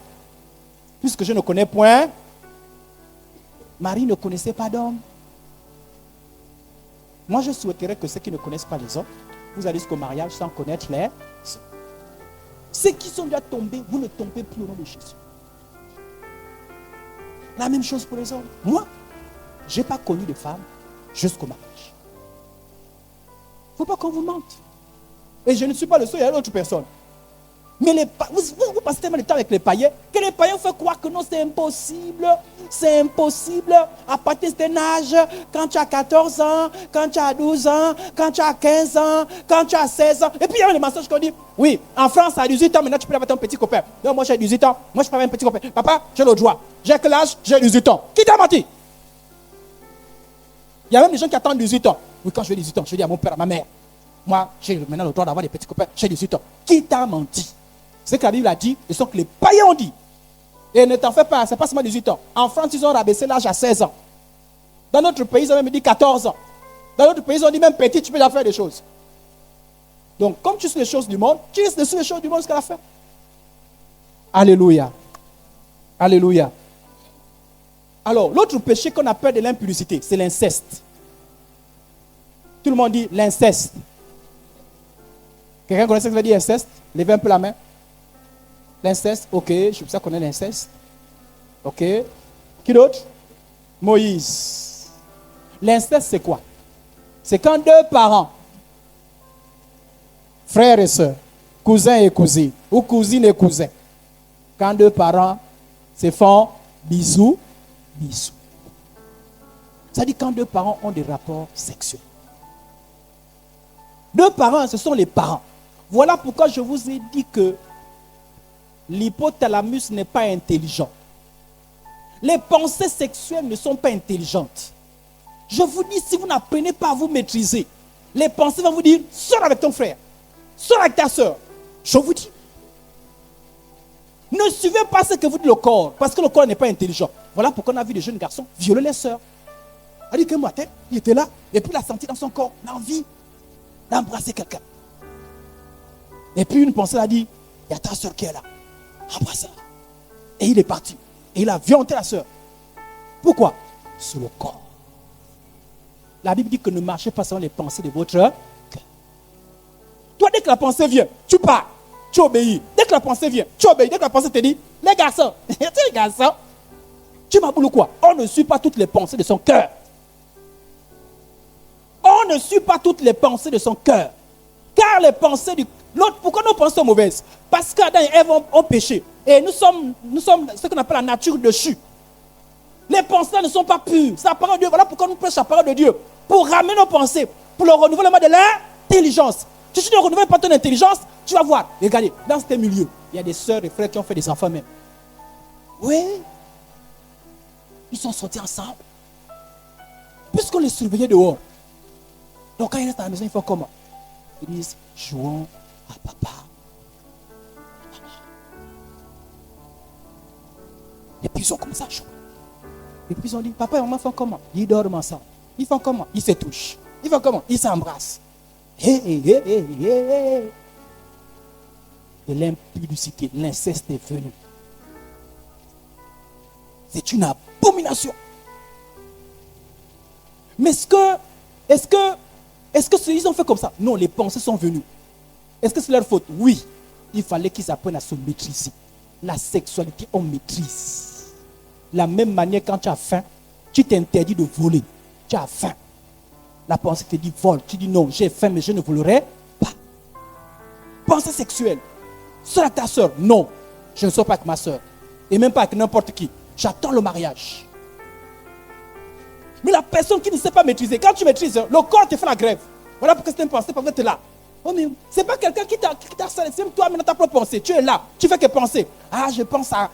puisque je ne connais point? Marie ne connaissait pas d'homme. Moi, je souhaiterais que ceux qui ne connaissent pas les hommes, vous allez jusqu'au mariage sans connaître les hommes. Ceux qui sont déjà tombés, vous ne tombez plus au nom de Jésus. La même chose pour les hommes. Moi, Je n'ai pas connu de femme jusqu'au mariage. Il ne faut pas qu'on vous mente. Et je ne suis pas le seul, il y a d'autres personnes. Mais vous passez tellement de temps avec les païens que les païens font croire que non, c'est impossible. C'est impossible. À partir d'un âge, quand tu as 14 ans, quand tu as 12 ans, quand tu as 15 ans, quand tu as 16 ans. Et puis il y a des mensonges qu'on dit, oui, en France, à 18 ans, maintenant tu peux avoir ton petit copain. Non, moi j'ai 18 ans, moi je peux avoir un petit copain. Papa, j'ai le droit. J'ai quel âge? J'ai 18 ans. Qui t'a menti? Il y a même des gens qui attendent 18 ans. Oui, quand je vais 18 ans, je dis à mon père, à ma mère, moi, j'ai maintenant le droit d'avoir des petits copains. J'ai 18 ans. Qui t'a menti? C'est ce que la Bible a dit, et ce que les païens ont dit. Et ne t'en fais pas, c'est pas seulement 18 ans. En France, ils ont rabaissé l'âge à 16 ans. Dans notre pays, ils ont même dit 14 ans. Dans notre pays, ils ont dit même petit, tu peux déjà faire des choses. Donc, comme tu sais les choses du monde, tu restes dessus les choses du monde jusqu'à la fin. Alléluia. Alléluia. Alors, l'autre péché qu'on appelle de l'impudicité, c'est l'inceste. Tout le monde dit l'inceste. Quelqu'un connaît ce que ça veut dire inceste? Levez un peu la main. L'inceste, ok, je sais ça connaît l'inceste. Ok. Qui d'autre? Moïse. L'inceste, c'est quoi? C'est quand deux parents, frères et sœurs, cousins et cousines, ou cousines et cousins, quand deux parents se font bisous, bisous. Ça dit quand deux parents ont des rapports sexuels. Deux parents, ce sont les parents. Voilà pourquoi je vous ai dit que l'hypothalamus n'est pas intelligent. Les pensées sexuelles ne sont pas intelligentes. Je vous dis, si vous n'apprenez pas à vous maîtriser, les pensées vont vous dire, sors avec ton frère, sors avec ta soeur. Je vous dis. Ne suivez pas ce que vous dit le corps, parce que le corps n'est pas intelligent. Voilà pourquoi on a vu des jeunes garçons violer les sœurs. Il a dit que moi, il était là, et puis il a senti dans son corps l'envie d'embrasser quelqu'un. Et puis une pensée a dit, il y a ta soeur qui est là. Embrasse-la. Et il est parti. Et il a violenté la sœur. Pourquoi? Sur le corps. La Bible dit que ne marchez pas selon les pensées de votre cœur. Toi, dès que la pensée vient, tu pars. Tu obéis. Dès que la pensée vient, tu obéis. Dès que la pensée te dit, les garçons, les garçons, tu m'appelles quoi? On ne suit pas toutes les pensées de son cœur. On ne suit pas toutes les pensées de son cœur. Car les pensées du... L'autre, pourquoi nos pensées sont mauvaises? Parce qu'Adam et Ève ont péché. Et nous sommes ce qu'on appelle la nature déchue. Les pensées ne sont pas pures. C'est la parole de Dieu. Voilà pourquoi nous prêchons la parole de Dieu. Pour ramener nos pensées. Pour le renouvellement de l'intelligence. Si tu ne renouvelles pas ton intelligence, tu vas voir. Regardez, dans ce milieu, il y a des sœurs et frères qui ont fait des enfants même. Oui. Ils sont sortis ensemble. Puisqu'on les surveillait dehors. Donc quand ils restent à la maison, ils font comment? Ils disent, jouons à papa. Et puis ils ont commencé à jouer. Et puis ils ont dit, papa et maman font comment? Ils dorment ensemble. Ils font comment? Ils se touchent. Ils font comment? Ils s'embrassent. Et l'impudicité, l'inceste est venu. C'est une abomination. Mais est-ce que ils ont fait comme ça? Non, les pensées sont venues. Est-ce que c'est leur faute? Oui. Il fallait qu'ils apprennent à se maîtriser. La sexualité, on maîtrise. La même manière, quand tu as faim, tu t'interdis de voler. Tu as faim. La pensée te dit vole. Tu dis non, j'ai faim, mais je ne volerai pas. Pensée sexuelle. Sors avec ta soeur. Non, je ne sors pas avec ma soeur. Et même pas avec n'importe qui. J'attends le mariage. Mais la personne qui ne sait pas maîtriser, quand tu maîtrises, le corps te fait la grève. Voilà pourquoi c'est une pensée, parce que tu es là. Oh, mais c'est pas quelqu'un qui t'a salé, c'est même toi, maintenant ta propre pensée. Tu es là, tu fais que penser. Ah, je pense à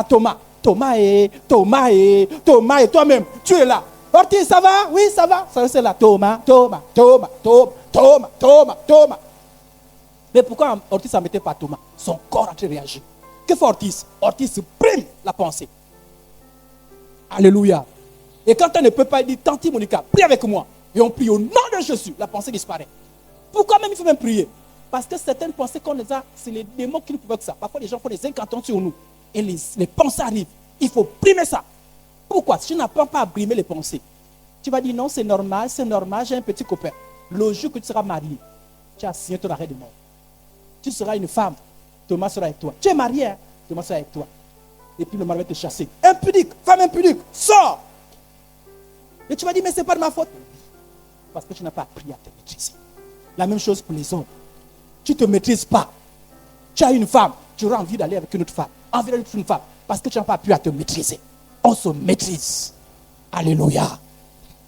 Thomas. Thomas et toi-même, tu es là. Ortiz, ça va? Oui, ça va. Ça, c'est là. Thomas. Mais pourquoi Ortiz ne mettait pas Thomas? Son corps a réagi. Que fait Ortiz? Ortiz prime la pensée. Alléluia. Et quand on ne peut pas, il dit, Tanti Monica, prie avec moi. Et on prie au nom de Jésus, la pensée disparaît. Pourquoi même il faut même prier? Parce que certaines pensées qu'on les a, c'est les démons qui nous provoquent ça. Parfois les gens font des incantants sur nous. Et les pensées arrivent. Il faut brimer ça. Pourquoi? Si tu n'apprends pas à brimer les pensées, tu vas dire non, c'est normal, j'ai un petit copain. Le jour que tu seras marié, tu as signé ton arrêt de mort. Tu seras une femme, Thomas sera avec toi. Tu es marié, hein? Thomas sera avec toi. Et puis le mari va te chasser. Impudique, femme impudique, sors. Et tu vas dire, mais ce n'est pas de ma faute. Parce que tu n'as pas appris à te maîtriser. La même chose pour les hommes. Tu ne te maîtrises pas. Tu as une femme, tu auras envie d'aller avec une autre femme. Envie d'aller avec une femme. Parce que tu n'as pas appris à te maîtriser. On se maîtrise. Alléluia.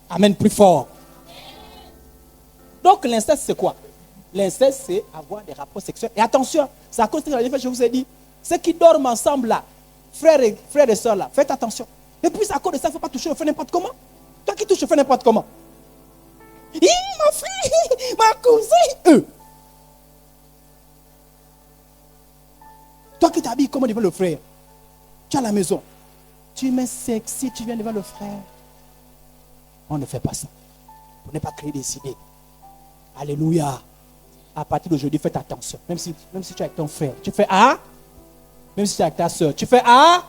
Amen, plus fort. Donc l'inceste, c'est quoi? L'inceste, c'est avoir des rapports sexuels. Et attention, c'est à cause de la fois je vous ai dit, ceux qui dorment ensemble là, frères et sœurs là, faites attention. Et puis à cause de ça, il ne faut pas toucher le feu n'importe comment. Toi qui touches le feu n'importe comment. Mon frère, ma cousine. Toi qui t'habilles comme devant le frère, tu es à la maison, tu mets sexy, tu viens devant le frère. On ne fait pas ça. Pour ne pas créer des idées. Alléluia. À partir d'aujourd'hui, faites attention. Même si tu es avec ton frère, tu fais A. Même si tu es avec ta soeur, tu fais A.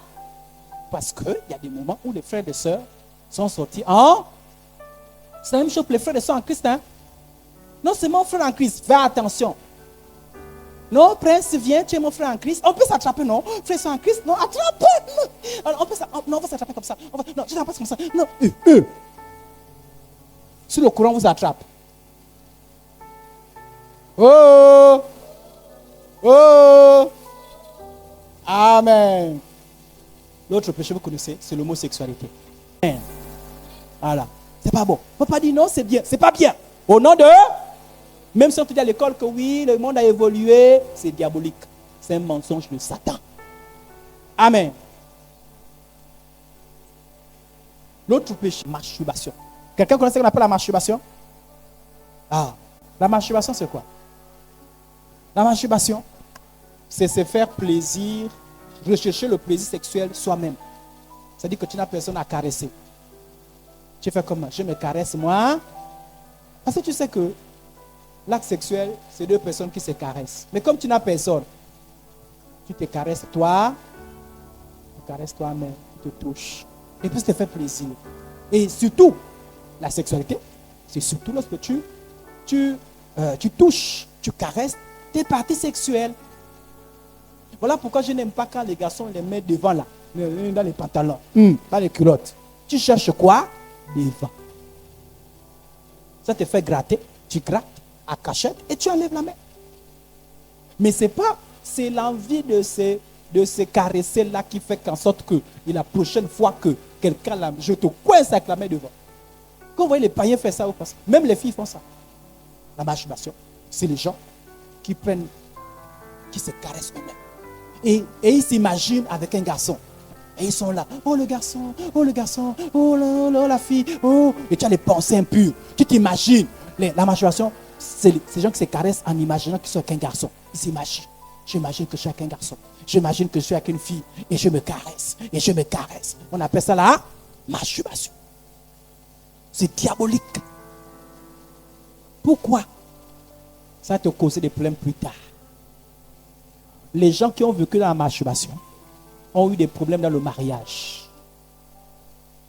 Parce qu'il y a des moments où les frères et sœurs sont sortis en. C'est la même chose pour les frères et sœurs en Christ. Hein? Non, c'est mon frère en Christ. Fais attention. Non, prince, viens, tu es mon frère en Christ. On peut s'attraper, non? Frère en Christ, non, attrape. Non, on va s'attraper comme ça. Non, tu t'attrapes comme ça. Non, Si le courant vous attrape. Oh! Oh! Amen. L'autre péché, vous connaissez, c'est l'homosexualité. Voilà. C'est pas bon. On ne peut pas dire non, c'est bien. C'est pas bien. Au nom de... Même si on te dit à l'école que oui, le monde a évolué, c'est diabolique. C'est un mensonge de Satan. Amen. L'autre péché, masturbation. Quelqu'un connaît ce qu'on appelle la masturbation? La masturbation, c'est quoi? La masturbation, c'est se faire plaisir, rechercher le plaisir sexuel soi-même. C'est-à-dire que tu n'as personne à caresser. Tu fais comme je me caresse moi. Parce que tu sais que l'acte sexuel, c'est deux personnes qui se caressent. Mais comme tu n'as personne, tu te caresses toi, tu caresses toi-même, tu te touches. Et puis ça te fait plaisir. Et surtout, la sexualité, c'est surtout lorsque tu touches, tu caresses tes parties sexuelles. Voilà pourquoi je n'aime pas quand les garçons les mettent devant là, dans les pantalons, dans les culottes. Tu cherches quoi? Devant. Ça te fait gratter, tu grattes à cachette et tu enlèves la main. Mais c'est l'envie de se caresser là qui fait qu'en sorte que la prochaine fois que quelqu'un l'a, je te coince avec la main devant. Quand vous voyez les païens faire ça, même les filles font ça. La masturbation, c'est les gens qui se caressent eux-mêmes. Et ils s'imaginent avec un garçon. Et ils sont là. Oh le garçon, oh la fille, oh. Et tu as les pensées impures. Tu t'imagines. La masturbation, c'est ces gens qui se caressent en imaginant qu'ils sont avec un garçon. Ils s'imaginent. J'imagine que je suis avec un garçon. J'imagine que je suis avec une fille. Et je me caresse. Et je me caresse. On appelle ça la masturbation. C'est diabolique. Pourquoi? Ça va te causer des problèmes plus tard. Les gens qui ont vécu dans la masturbation ont eu des problèmes dans le mariage.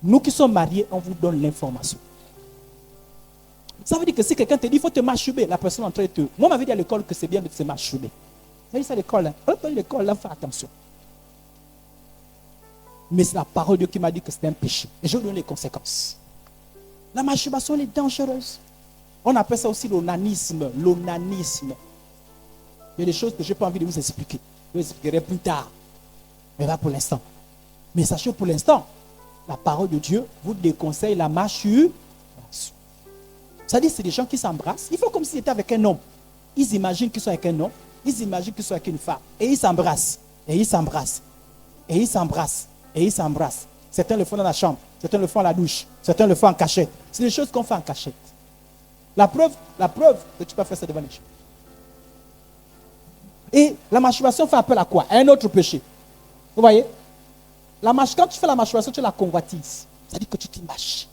Nous qui sommes mariés, on vous donne l'information. Ça veut dire que si quelqu'un te dit il faut te masturber, la personne est en train de te... Moi, on m'avait dit à l'école que c'est bien de se masturber. Vous avez dit ça à l'école, hein? À l'école, là, fais attention. Mais c'est la parole de Dieu qui m'a dit que c'était un péché. Et je vous donne les conséquences. La masturbation, elle est dangereuse. On appelle ça aussi l'onanisme. L'onanisme. Il y a des choses que je n'ai pas envie de vous expliquer. Je vous expliquerai plus tard. Mais pas pour l'instant. Mais sachez pour l'instant, la parole de Dieu vous déconseille la masturbation. C'est-à-dire c'est des gens qui s'embrassent. Ils font comme s'ils étaient avec un homme. Ils imaginent qu'ils sont avec un homme. Ils imaginent qu'ils sont avec une femme. Et ils s'embrassent. Et ils s'embrassent. Et ils s'embrassent. Et ils s'embrassent. Certains le font dans la chambre. Certains le font à la douche. Certains le font en cachette. C'est des choses qu'on fait en cachette. La preuve que tu peux faire ça devant les gens. Et la masturbation fait appel à quoi? À un autre péché. Vous voyez? Quand tu fais la masturbation, tu la convoitises. C'est-à-dire que tu t'imagines.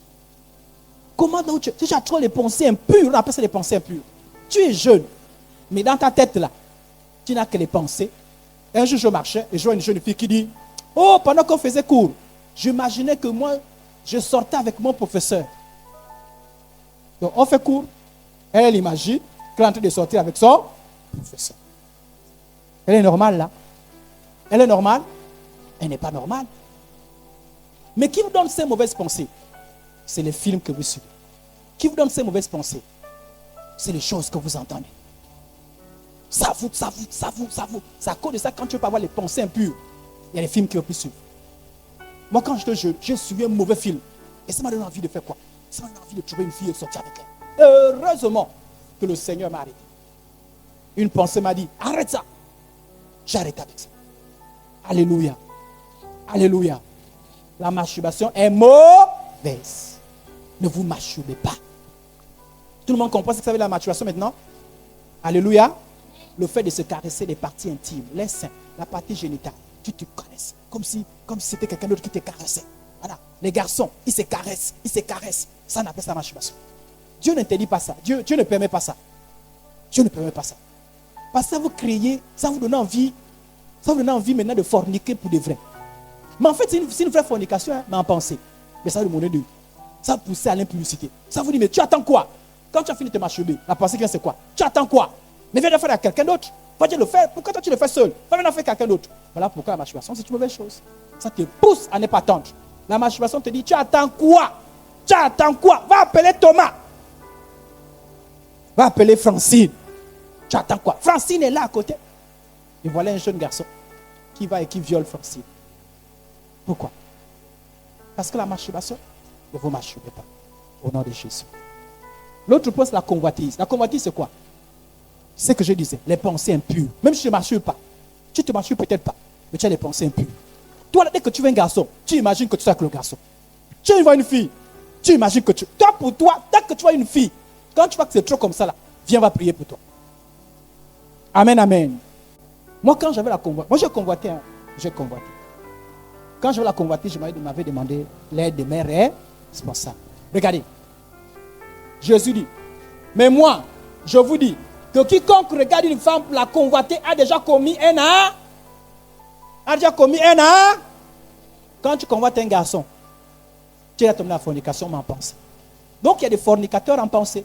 Comment donc tu as trop les pensées impures? On appelle ça les pensées impures. Tu es jeune, mais dans ta tête là, tu n'as que les pensées. Un jour je marchais et je vois une jeune fille qui dit, oh, pendant qu'on faisait cours, j'imaginais que moi, je sortais avec mon professeur. Donc on fait cours, elle imagine qu'elle est en train de sortir avec son professeur. Elle est normale là. Elle est normale? Elle n'est pas normale. Mais qui vous donne ces mauvaises pensées? c'est les films que vous suivez. Qui vous donne ces mauvaises pensées? C'est les choses que vous entendez. Ça vous. C'est à cause de ça, quand tu veux pas avoir les pensées impures, il y a les films qui vont plus suivre. Moi, quand j'étais jeune, j'ai suivi un mauvais film. Et ça m'a donné envie de faire quoi? Ça m'a donné envie de trouver une fille et de sortir avec elle. Heureusement que le Seigneur m'a arrêté. Une pensée m'a dit, arrête ça. J'ai arrêté avec ça. Alléluia. Alléluia. La masturbation est mauvaise. Ne vous masturbez pas. Tout le monde comprend ce que ça veut dire la masturbation maintenant? Alléluia. Le fait de se caresser les parties intimes, les seins, la partie génitale. Tu te caresses. Comme si c'était quelqu'un d'autre qui te caressait. Voilà. Les garçons, ils se caressent. Ça, on appelle ça la masturbation. Dieu n'interdit pas ça. Dieu ne permet pas ça. Dieu ne permet pas ça. Parce que ça vous créez, ça vous donne envie. Ça vous donne envie maintenant de forniquer pour de vrai. Mais en fait, c'est une vraie fornication, hein, mais en pensée. Mais ça vous demande de. Ça vous pousse à l'impudicité. Ça vous dit, mais tu attends quoi? Quand tu as fini de te masturber, la pensée qui vient, c'est quoi? Tu attends quoi? Mais viens de faire à quelqu'un d'autre. Va te le faire. Pourquoi toi tu le fais seul? Va venir faire à quelqu'un d'autre. Voilà pourquoi la masturbation, c'est une mauvaise chose. Ça te pousse à ne pas attendre. La masturbation te dit, tu attends quoi? Tu attends quoi? Va appeler Thomas. Va appeler Francine. Tu attends quoi? Francine est là à côté. Et voilà un jeune garçon qui va et qui viole Francine. Pourquoi? Parce que la masturbation, ne vous masturbez pas. Au nom de Jésus. L'autre point, c'est la convoitise. La convoitise, c'est quoi? C'est ce que je disais, les pensées impures. Même si tu ne masturbes pas, tu te masturbes peut-être pas, mais tu as des pensées impures. Toi, dès que tu vois un garçon, tu imagines que tu es avec le garçon. Tu vois une fille, tu imagines que tu... Toi, pour toi, dès que tu vois une fille, quand tu vois que c'est trop comme ça, là, viens, on va prier pour toi. Amen, amen. Moi, quand j'avais la convoitise, moi j'ai convoité, hein. J'ai convoité. Quand j'avais la convoitise, je m'avais demandé l'aide de mes responsables. Regardez. Jésus dit, mais moi, je vous dis, que quiconque regarde une femme pour la convoiter a déjà commis un acte. A déjà commis un acte. Quand tu convoites un garçon, tu as tombé la fornication, mais en pensée. Donc il y a des fornicateurs en pensée.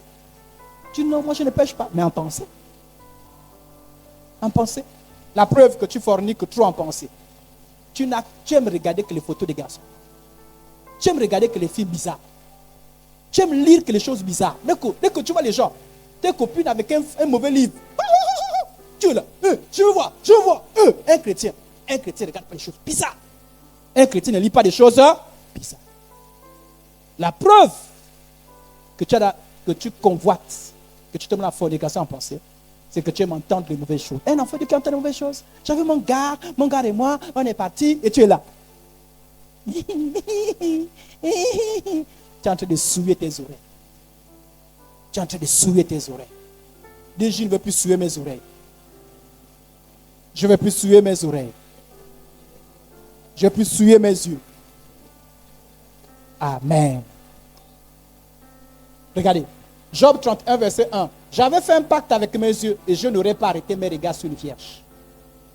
Tu dis non, moi je ne pêche pas, mais en pensée. En pensée. La preuve que tu forniques trop en pensée. Tu aimes regarder que les photos des garçons. Tu aimes regarder que les filles bizarres. Tu aimes lire que les choses bizarres. Dès que tu vois les gens, tes copines avec un mauvais livre. Tu es là. Je veux voir. Un chrétien regarde pas les choses bizarres. Un chrétien ne lit pas des choses bizarres. La preuve que tu convoites, que tu te mets la fornication en pensée, c'est que tu aimes entendre les mauvaises choses. Un enfant de qui entend les mauvaises choses. J'avais mon gars et moi, on est parti et tu es là. Tu es en train de souiller tes oreilles. Tu es en train de souiller tes oreilles. Dis, je ne veux plus souiller mes oreilles. Je ne veux plus souiller mes oreilles. Je ne veux plus souiller mes yeux. Amen. Regardez. Job 31, verset 1. J'avais fait un pacte avec mes yeux et je n'aurais pas arrêté mes regards sur une vierge.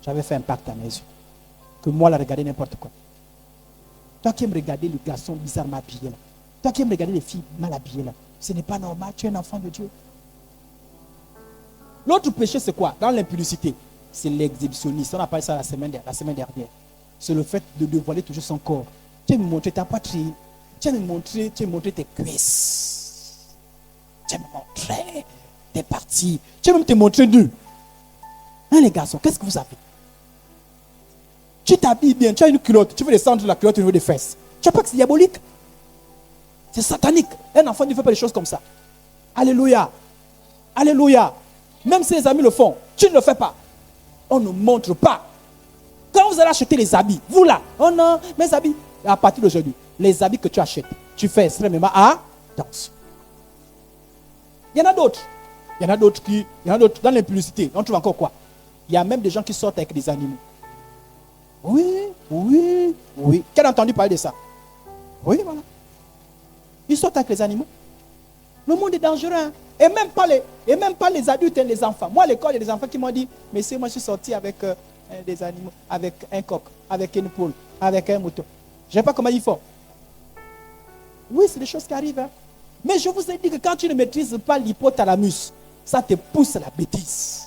J'avais fait un pacte à mes yeux. Que moi, la regarder n'importe quoi. Toi qui aimes regarder les garçons bizarrement habillés là. Toi qui aimes regarder les filles mal habillées là. Ce n'est pas normal, tu es un enfant de Dieu. L'autre péché, c'est quoi? Dans l'impudicité, c'est l'exhibitionnisme. On a parlé ça la semaine dernière. C'est le fait de dévoiler toujours son corps. Tu aimes me montrer ta poitrine. Tu aimes me montrer tes cuisses. Tu aimes me montrer tes parties. Tu aimes même te montrer nu. Hein, les garçons, qu'est-ce que vous avez? Tu t'habilles bien, tu as une culotte. Tu veux descendre de la culotte au niveau des fesses. Tu vois pas que c'est diabolique? C'est satanique. Un enfant ne fait pas des choses comme ça. Alléluia. Alléluia. Même si les amis le font, tu ne le fais pas. On ne montre pas. Quand vous allez acheter les habits, vous là, oh non, mes habits, à partir d'aujourd'hui, les habits que tu achètes, tu fais extrêmement attention. Il y en a d'autres. Il y en a d'autres dans l'impudicité. On trouve encore quoi? Il y a même des gens qui sortent avec des animaux. Oui. Qui a entendu parler de ça? Oui, voilà. Ils sortent avec les animaux. Le monde est dangereux. Hein? Et même pas les adultes et les enfants. Moi, à l'école, il y a des enfants qui m'ont dit, mais c'est moi, je suis sorti avec des animaux, avec un coq, avec une poule, avec un mouton. Je ne sais pas comment ils font. Oui, c'est des choses qui arrivent. Hein? Mais je vous ai dit que quand tu ne maîtrises pas l'hypothalamus, ça te pousse à la bêtise.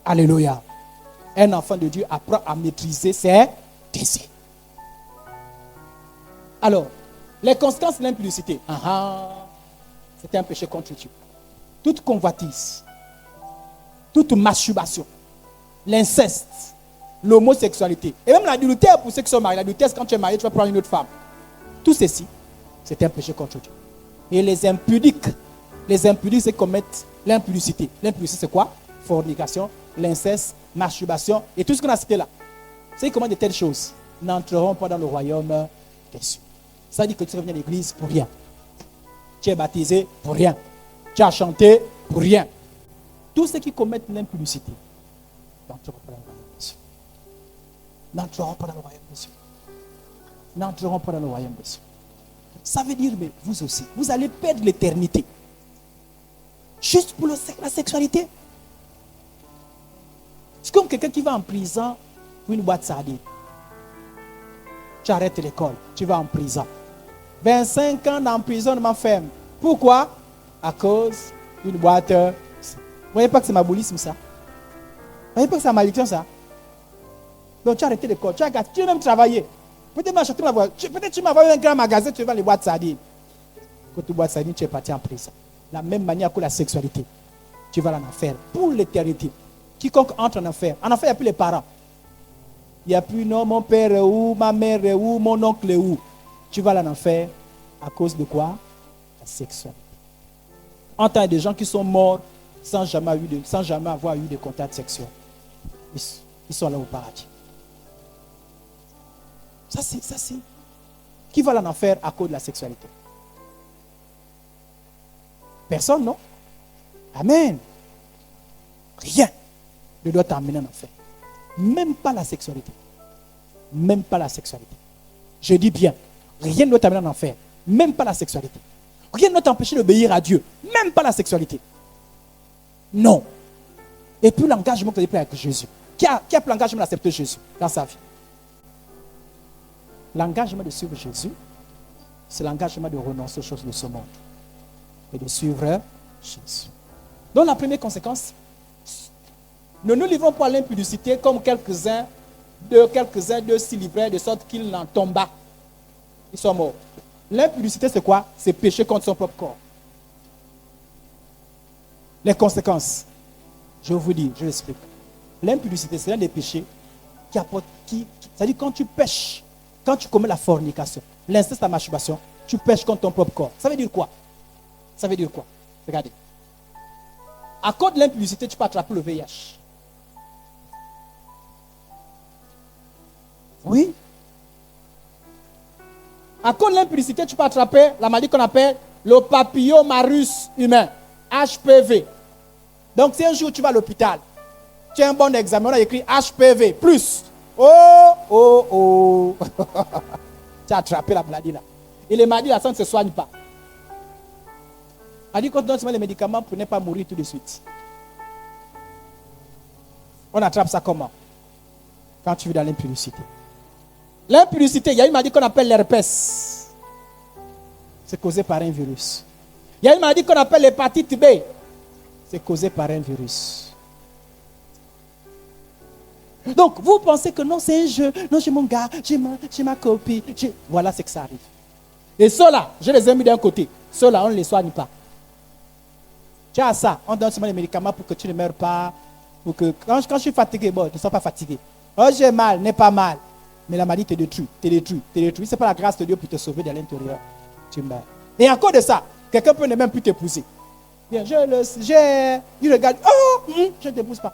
Alléluia. Un enfant de Dieu apprend à maîtriser ses désirs. Alors, Les conséquences de l'impudicité. C'était un péché contre Dieu. Toute convoitise, toute masturbation, l'inceste, l'homosexualité, et même l'adultère pour ceux qui sont mariés. L'adultère, c'est quand tu es marié, tu vas prendre une autre femme. Tout ceci, c'est un péché contre Dieu. Et les impudiques, c'est commettent l'impudicité. L'impudicité, c'est quoi? Fornication, l'inceste, masturbation, et tout ce qu'on a cité là. Ceux qui commettent de telles choses n'entreront pas dans le royaume des cieux. Ça dit que tu reviens à l'église pour rien. Tu es baptisé pour rien. Tu as chanté pour rien. Tous ceux qui commettent l'impudicité n'entreront pas dans le royaume des cieux. N'entreront pas dans le royaume des cieux. N'entreront pas dans le royaume des cieux. Ça veut dire, mais vous aussi, vous allez perdre l'éternité. Juste pour la sexualité. C'est comme quelqu'un qui va en prison pour une boîte sardine. Tu arrêtes l'école, tu vas en prison. 25 ans d'emprisonnement ferme. Pourquoi? À cause d'une boîte. Vous ne voyez pas que c'est ma boulisme ça? Vous ne voyez pas que c'est ma malédiction ça? Donc tu as arrêté l'école, tu as même travaillé. Peut-être tu m'as envoyé un grand magasin, tu vas les boîtes sardines. Quand tu bois sardines, tu es parti en prison. La même manière que la sexualité. Tu vas en enfer pour l'éternité. Quiconque entre en enfer, il n'y a plus les parents. Il n'y a plus non, mon père est où, ma mère est où, mon oncle est où. Tu vas en enfer à cause de quoi? La sexualité. En tant que des gens qui sont morts sans jamais avoir eu de contact sexuel. Ils sont là au paradis. Ça c'est. Qui va en enfer à cause de la sexualité? Personne, non? Amen. Rien ne doit t'emmener en enfer. Même pas la sexualité. Même pas la sexualité. Je dis bien, rien ne doit t'amener en enfer. Même pas la sexualité. Rien ne doit t'empêcher d'obéir à Dieu. Même pas la sexualité. Non. Et puis l'engagement que tu as pris avec Jésus. Qui a pris l'engagement d'accepter Jésus dans sa vie? L'engagement de suivre Jésus, c'est l'engagement de renoncer aux choses de ce monde et de suivre Jésus. Donc la première conséquence, ne nous livrons pas à l'impudicité comme quelques-uns de s'y livraient de sorte qu'ils n'en tombent pas. Ils sont morts. L'impudicité, c'est quoi? C'est pécher contre son propre corps. Les conséquences, je vous dis, je l'explique. L'impudicité, c'est l'un des péchés c'est-à-dire quand tu pêches, quand tu commets la fornication, l'inceste, la masturbation, tu pêches contre ton propre corps. Ça veut dire quoi? Ça veut dire quoi? Regardez. À cause de l'impudicité, tu peux attraper le VIH. Oui. À cause de l'impudicité, tu peux attraper la maladie qu'on appelle le papillomavirus humain, HPV. Donc, si un jour tu vas à l'hôpital, tu as un bon examen, on a écrit HPV, plus. Oh. Tu as attrapé la maladie là. Et les maladies là, ça ne se soigne pas. On dit qu'on donne seulement les médicaments pour ne pas mourir tout de suite. On attrape ça comment? Quand tu vis dans l'impudicité. L'impudicité, il y a une maladie qu'on appelle l'herpès. C'est causé par un virus. Il y a une maladie qu'on appelle l'hépatite B. C'est causé par un virus. Donc, vous pensez que non, c'est un jeu. Non, j'ai mon gars, j'ai ma copine. Voilà ce que ça arrive. Et ceux-là, je les ai mis d'un côté. Ceux-là, on ne les soigne pas. Tu as ça, on donne seulement les médicaments pour que tu ne meurs pas. Pour que, quand je suis fatigué, bon, ne sois pas fatigué. Oh, j'ai mal, n'est pas mal. Mais la maladie te détruit. Ce n'est pas la grâce de Dieu pour te sauver de l'intérieur. Tu meurs. Et à cause de ça, quelqu'un peut ne même plus t'épouser. Bien, il regarde, je ne t'épouse pas.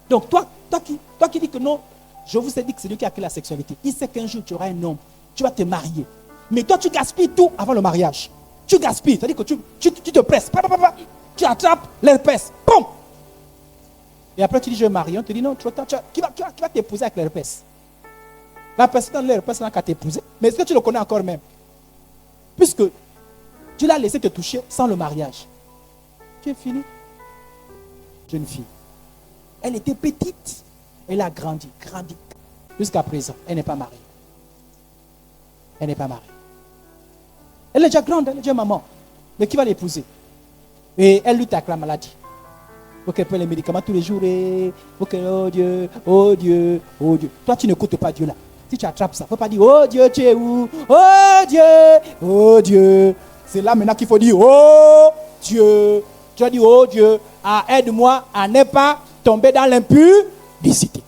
Donc, toi qui dis que non, je vous ai dit que c'est Dieu qui a créé la sexualité. Il sait qu'un jour tu auras un homme, tu vas te marier. Mais toi, tu gaspilles tout avant le mariage. Tu gaspilles, c'est-à-dire que tu te presses. Tu attrapes l'herpès. Boum! Et après, tu dis, je vais marier. On te dit, non, trop tard. Qui va t'épouser avec l'herpès? La personne dans l'herpès n'a qu'à t'épouser. Mais est-ce que tu le connais encore même? Puisque tu l'as laissé te toucher sans le mariage. Tu es fini. Jeune fille. Elle était petite. Elle a grandi. Jusqu'à présent, elle n'est pas mariée. Elle n'est pas mariée. Elle est déjà grande, elle est déjà maman. Mais qui va l'épouser? Et elle lutte avec la maladie. Il faut qu'elle prenne les médicaments tous les jours. Et faut qu'elle, oh Dieu. Toi, tu n'écoutes pas Dieu là. Si tu attrapes ça, il ne faut pas dire, oh Dieu, tu es où? Oh Dieu, oh Dieu. C'est là maintenant qu'il faut dire, oh Dieu. Tu as dit, oh Dieu, aide-moi à ne pas tomber dans l'impudicité.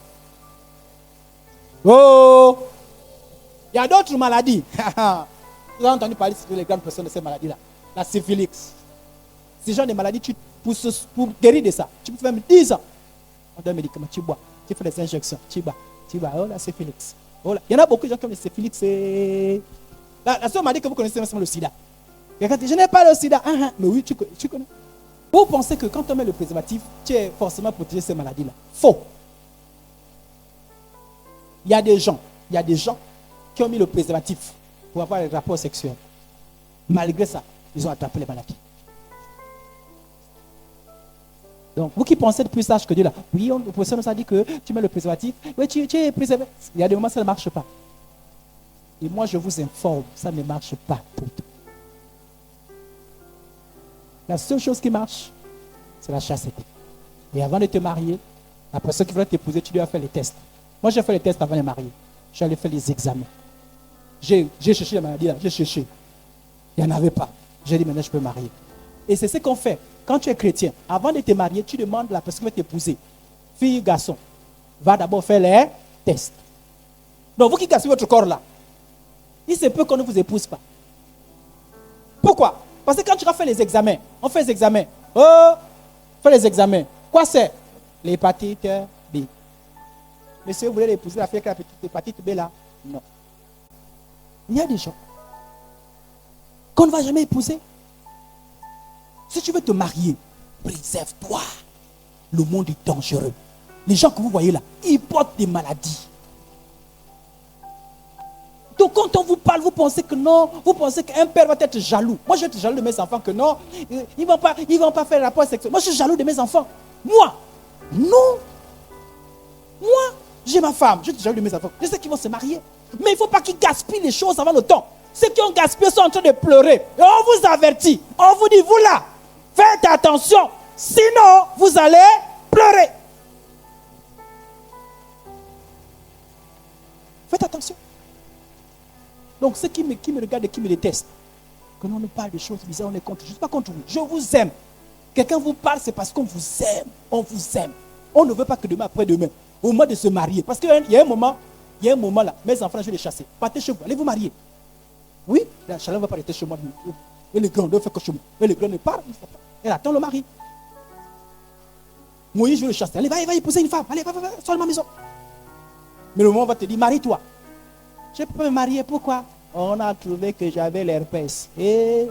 Oh, il y a d'autres maladies. Vous avez entendu parler de les grandes personnes de ces maladies-là. La syphilis. Ces genre de maladies, pour guérir de ça, tu peux faire 10 ans. On donne un médicament, tu bois, tu fais des injections, tu bois. Oh la syphilis. Oh là. Il y en a beaucoup de gens qui ont le syphilis. La seule maladie que vous connaissez, c'est le sida. Quelqu'un dit, je n'ai pas le sida. Mais oui, tu connais. Vous pensez que quand on met le préservatif, tu es forcément protégé de ces maladies-là. Faux. Il y a des gens qui ont mis le préservatif pour avoir des rapports sexuels. Malgré ça, ils ont attrapé les maladies. Donc, vous qui pensez de plus sage que Dieu là, oui, le professeur nous a dit que tu mets le préservatif, oui, tu es préservé. Il y a des moments où ça ne marche pas. Et moi, je vous informe, ça ne marche pas pour tout. La seule chose qui marche, c'est la chasteté. Et avant de te marier, la personne qui voudrait t'épouser, tu dois faire les tests. Moi, j'ai fait les tests avant de me marier. Je suis allé faire les examens. J'ai cherché la maladie là, j'ai cherché. Il n'y en avait pas. J'ai dit, maintenant, je peux me marier. Et c'est ce qu'on fait. Quand tu es chrétien, avant de te marier, tu demandes à la personne qui va t'épouser, fille, garçon, va d'abord faire les tests. Donc, vous qui gaspillez votre corps là, il se peut qu'on ne vous épouse pas. Pourquoi? Parce que quand tu vas faire les examens, on fait les examens. Oh, fais les examens. Quoi c'est? L'hépatite B. Monsieur, vous voulez épouser la fille avec la petite hépatite B là? Non. Il y a des gens qu'on ne va jamais épouser. Si tu veux te marier, préserve-toi. Le monde est dangereux. Les gens que vous voyez là, ils portent des maladies. Donc quand on vous parle, vous pensez que non, vous pensez qu'un père va être jaloux. Moi je vais être jaloux de mes enfants, que non, ils ne vont pas faire rapport sexuel. Moi je suis jaloux de mes enfants. Moi, non. Moi, j'ai ma femme, je suis jaloux de mes enfants. Je sais qu'ils vont se marier. Mais il ne faut pas qu'ils gaspillent les choses avant le temps. Ceux qui ont gaspillé sont en train de pleurer. Et on vous avertit. On vous dit, vous là, faites attention. Sinon, vous allez pleurer. Faites attention. Donc, ceux qui me regardent et qui me détestent, que l'on nous parle de choses bizarres, on est contre. Je ne suis pas contre vous. Je vous aime. Quelqu'un vous parle, c'est parce qu'on vous aime. On vous aime. On ne veut pas que demain, après-demain, au moment de se marier. Parce qu'il y a un moment là, mes enfants, je vais les chasser. Partez chez vous, allez vous marier. Oui, la chaleur ne va pas rester chez moi. Et les grands ne font que chez moi. Et les grands ne partent. Elle attend le mari. Moïse, je vais le chasser. Allez, va épouser une femme. Allez, va, sors de ma maison. Mais le moment va te dire, marie-toi. Je peux me marier, pourquoi? On a trouvé que j'avais l'herpès. Et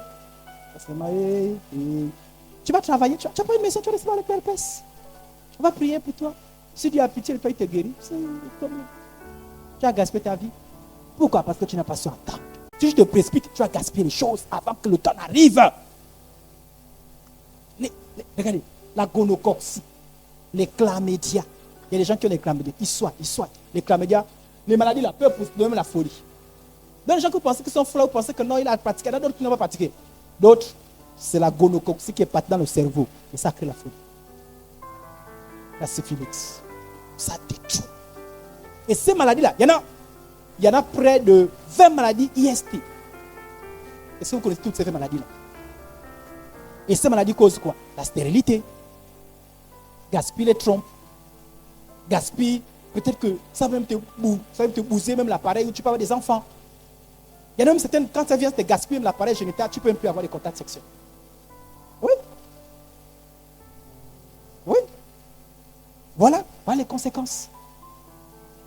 tu vas travailler, tu n'as pas une maison, tu vas rester avec l'herpès. On va prier pour toi. Si Dieu a pitié, il te guérit. Tu as gaspillé ta vie. Pourquoi? Parce que tu n'as pas su attendre. Si je te précipite, tu vas gaspiller les choses avant que le temps n'arrive. Regardez, la gonococcie, les chlamydia. Il y a des gens qui ont des chlamydia. Ils soient. Les chlamydia, les maladies là peuvent pousser même la folie. Il y a des gens qui pensent qu'ils sont fous, pensent que non, il a pratiqué. Il y en a d'autres qui n'ont pas pratiqué. D'autres, c'est la gonococcie qui est partie dans le cerveau. Et ça crée la folie. La syphilis. Ça détruit. Et ces maladies-là, il y en a près de 20 maladies IST. Est-ce que vous connaissez toutes ces maladies-là? Et ces maladies causent quoi? La stérilité. Gaspille les trompes. Gaspille, peut-être que ça va même te bouser même l'appareil où tu peux avoir des enfants. Il y en a même certaines, quand ça vient te gaspiller l'appareil génital, tu ne peux même plus avoir des contacts sexuels. Oui. Oui. Voilà les conséquences.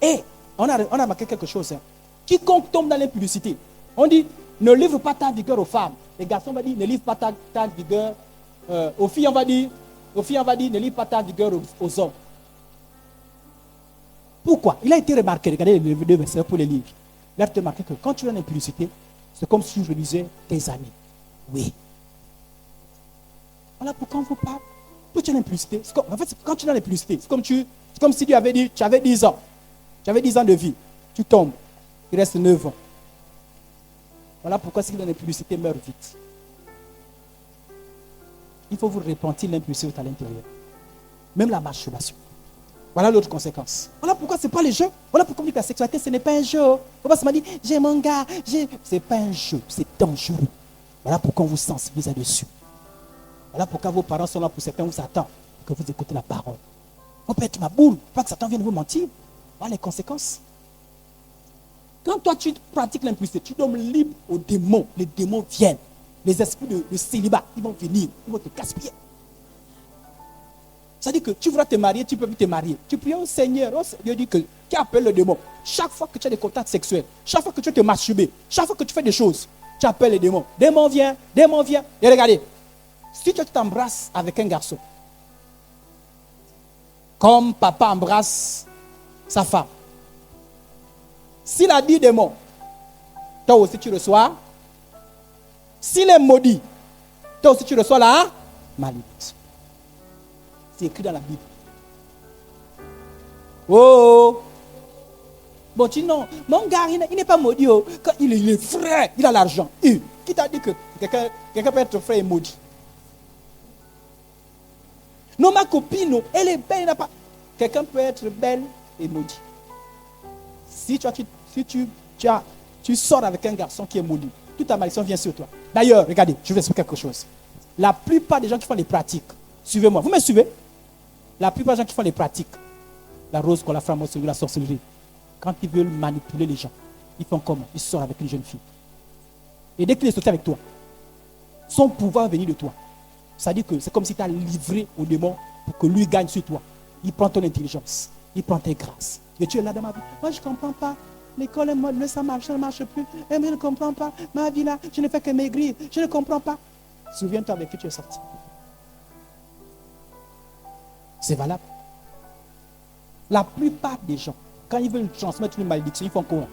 Et on a remarqué quelque chose. Quiconque tombe dans l'impudicité, on dit, ne livre pas ta vigueur aux femmes. Les garçons vont dire, ne livre pas ta vigueur aux filles. On va dire, ne livre pas ta vigueur aux hommes. Pourquoi? Il a été remarqué, regardez les deux versets pour les livres. Il a été remarqué que quand tu es dans l'impudicité, c'est comme si je relisais tes amis. Oui. Voilà pourquoi on vous parle. Quand tu es dans l'impudicité, en fait, quand tu es dans l'impudicité, c'est comme si tu avais dit, tu avais 10 ans. Tu avais 10 ans de vie. Tu tombes. Il reste 9 ans. Voilà pourquoi ceux qui sont dans l'impudicité meurent vite. Il faut vous repentir l'impudicité à l'intérieur. Même la masturbation. Voilà l'autre conséquence. Voilà pourquoi ce n'est pas le jeu. Voilà pourquoi on dit que la sexualité, ce n'est pas un jeu. Pourquoi ça m'a dit, j'ai mon gars, ce n'est pas un jeu, c'est dangereux. Voilà pourquoi on vous sensibilise là-dessus. Voilà pourquoi vos parents sont là pour certains, vous attendent que vous écoutez la parole. Il faut pas être ma boule, pas que Satan vienne vous mentir. Voilà les conséquences. Quand toi tu pratiques l'impudicité, tu donnes libre aux démons. Les démons viennent. Les esprits de célibat, ils vont venir, ils vont te gaspiller. C'est-à-dire que tu voudras te marier, tu ne peux plus te marier. Tu pries au Seigneur, dit que qui appelle le démon. Chaque fois que tu as des contacts sexuels, chaque fois que tu te masturbes, chaque fois que tu fais des choses, tu appelles les démons. Démon vient, démon vient. Et regardez, si tu t'embrasses avec un garçon, comme papa embrasse sa femme, s'il a dit démon, toi aussi tu reçois. S'il est maudit, toi aussi tu reçois la malédiction. C'est écrit dans la Bible. Oh! Bon, tu non, mon gars, il n'est pas maudit. Oh. Quand il est frère, il a l'argent. Qui t'a dit que quelqu'un peut être frère et maudit? Non, ma copine, elle est belle, il n'a pas. Quelqu'un peut être belle et maudit. Si tu sors avec un garçon qui est maudit, toute ta malédiction vient sur toi. D'ailleurs, regardez, je vais vous expliquer quelque chose. La plupart des gens qui font les pratiques, suivez-moi, vous me suivez? La plupart des gens qui font les pratiques, la rose, la franc-maçonnerie, la sorcellerie, quand ils veulent manipuler les gens, ils font comment? Ils sortent avec une jeune fille. Et dès qu'il est sorti avec toi, son pouvoir va venir de toi. C'est-à-dire que c'est comme si tu as livré au démon pour que lui gagne sur toi. Il prend ton intelligence, il prend tes grâces. Et tu es là dans ma vie. Moi, je ne comprends pas. L'école, ça ne marche plus. Et moi, je ne comprends pas. Ma vie là, je ne fais que maigrir. Je ne comprends pas. Souviens-toi avec qui tu es sorti. C'est valable. La plupart des gens, quand ils veulent transmettre une malédiction, ils font quoi?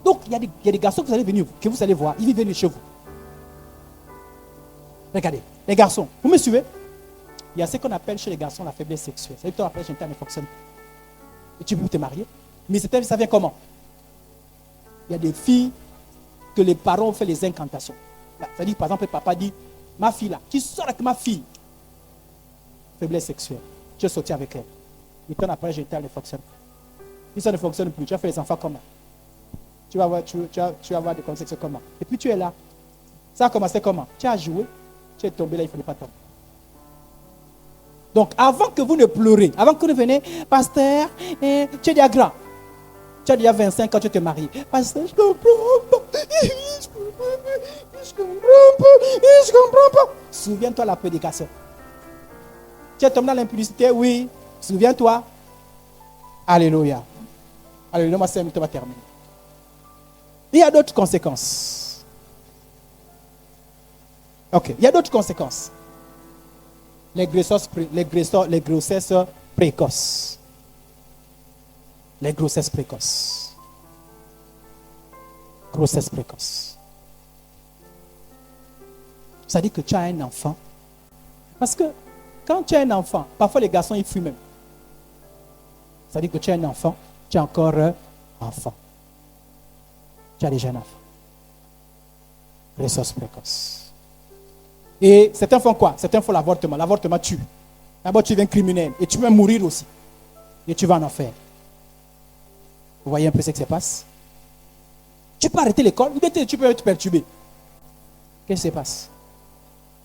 Donc, il y a des garçons que vous allez venir, que vous allez voir, ils vivent chez vous. Regardez, les garçons, vous me suivez? Il y a ce qu'on appelle chez les garçons la faiblesse sexuelle. C'est-à-dire que tu appelles chez un fonctionne. Et tu peux te marier. Mais ça vient comment? Il y a des filles que les parents ont fait les incantations. C'est-à-dire, par exemple, le papa dit, ma fille là, tu sors avec ma fille. Faiblesse sexuelle. Tu es sorti avec elle. Et ton après, j'étais à ne fonctionne. Si ça ne fonctionne plus, tu as fait les enfants comment? Tu vas voir, tu vas avoir des conséquences comment? Et puis tu es là. Ça a commencé comment? Tu as joué, tu es tombé là, il ne fallait pas tomber. Donc, avant que vous ne pleurez, avant que vous ne venez, pasteur, tu es déjà grand. Tu as déjà 25 ans, tu te maries. Pasteur, je ne comprends pas. Je comprends pas. Souviens-toi de la prédication. Tu es tombé dans l'impudicité, oui. Souviens-toi. Alléluia. Alléluia, ma sœur, tu vas terminer. Il y a d'autres conséquences. Ok, il y a d'autres conséquences. Les grossesses précoces. Les grossesses précoces. Grossesse précoce. Ça dit que tu as un enfant. Parce que quand tu as un enfant, parfois les garçons ils fuient même. Ça dit que tu as un enfant, tu es encore enfant. Tu as déjà un enfant. Grossesse précoce. Et certains font quoi? Certains font l'avortement. L'avortement tue. D'abord, tu deviens criminel. Et tu vas mourir aussi. Et tu vas en enfer. Vous voyez un peu ce qui se passe? Tu peux arrêter l'école, ou bien tu peux être perturbé. Qu'est-ce qui se passe?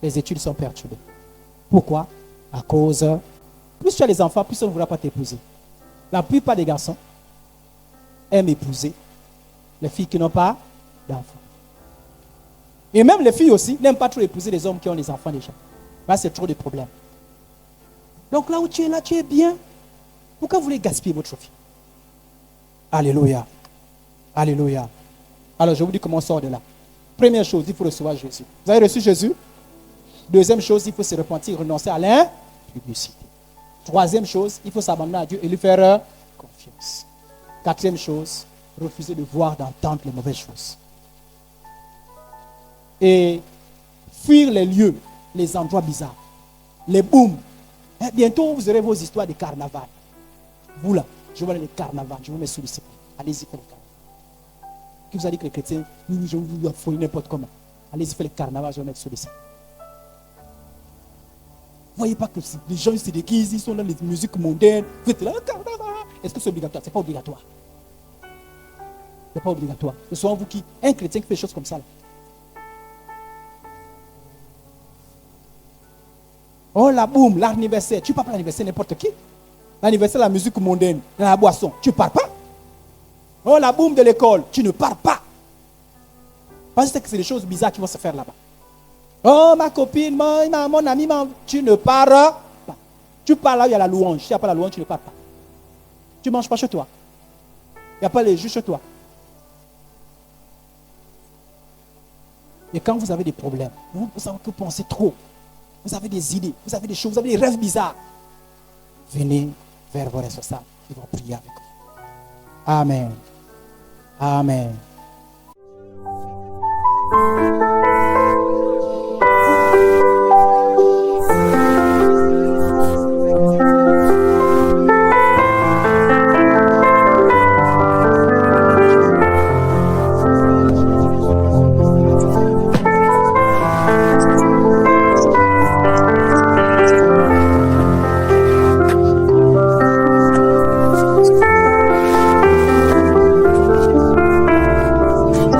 Les études sont perturbées. Pourquoi? À cause, plus tu as les enfants, plus on ne voudra pas t'épouser. La plupart des garçons aiment épouser les filles qui n'ont pas d'enfants. Et même les filles aussi n'aiment pas trop épouser les hommes qui ont les enfants déjà. Là, c'est trop de problèmes. Donc là où tu es là, tu es bien. Pourquoi vous voulez gaspiller votre fille? Alléluia. Alléluia. Alors, je vous dis comment on sort de là. Première chose, il faut recevoir Jésus. Vous avez reçu Jésus? Deuxième chose, il faut se repentir, renoncer à l'impudicité. Troisième chose, il faut s'abandonner à Dieu et lui faire confiance. Quatrième chose, refuser de voir, d'entendre les mauvaises choses. Et fuir les lieux, les endroits bizarres, les booms. Bientôt, vous aurez vos histoires de carnaval. Vous là, je vois les carnavals, je vous mets sous le ciel. Allez-y, faites le carnaval. Qui vous a dit que les chrétiens, je vous fouille n'importe comment. Allez-y, faites le carnaval, je vais mettre sous le ciel. Voyez pas que les gens ils se déguisent, ils sont dans les musiques mondaines. Vous êtes là. Est-ce que c'est obligatoire? C'est pas obligatoire. C'est pas obligatoire. C'est souvent vous qui, un chrétien qui fait des choses comme ça. Là. Oh la boum, l'anniversaire. Tu parles pas l'anniversaire n'importe qui. L'anniversaire, la musique mondaine, la boisson. Tu parles pas. Oh la boum de l'école. Tu ne parles pas. Parce que c'est des choses bizarres qui vont se faire là-bas. Oh ma copine, mon ami, tu ne parles pas. Tu parles là où il y a la louange. S'il n'y a pas la louange, tu ne parles pas. Tu ne manges pas chez toi. Il n'y a pas les jus chez toi. Et quand vous avez des problèmes, vous savez que vous pensez trop. Vous avez des idées, vous avez des choses, vous avez des rêves bizarres. Venez vers vos responsables. Ils vont prier avec vous. Amen. Amen.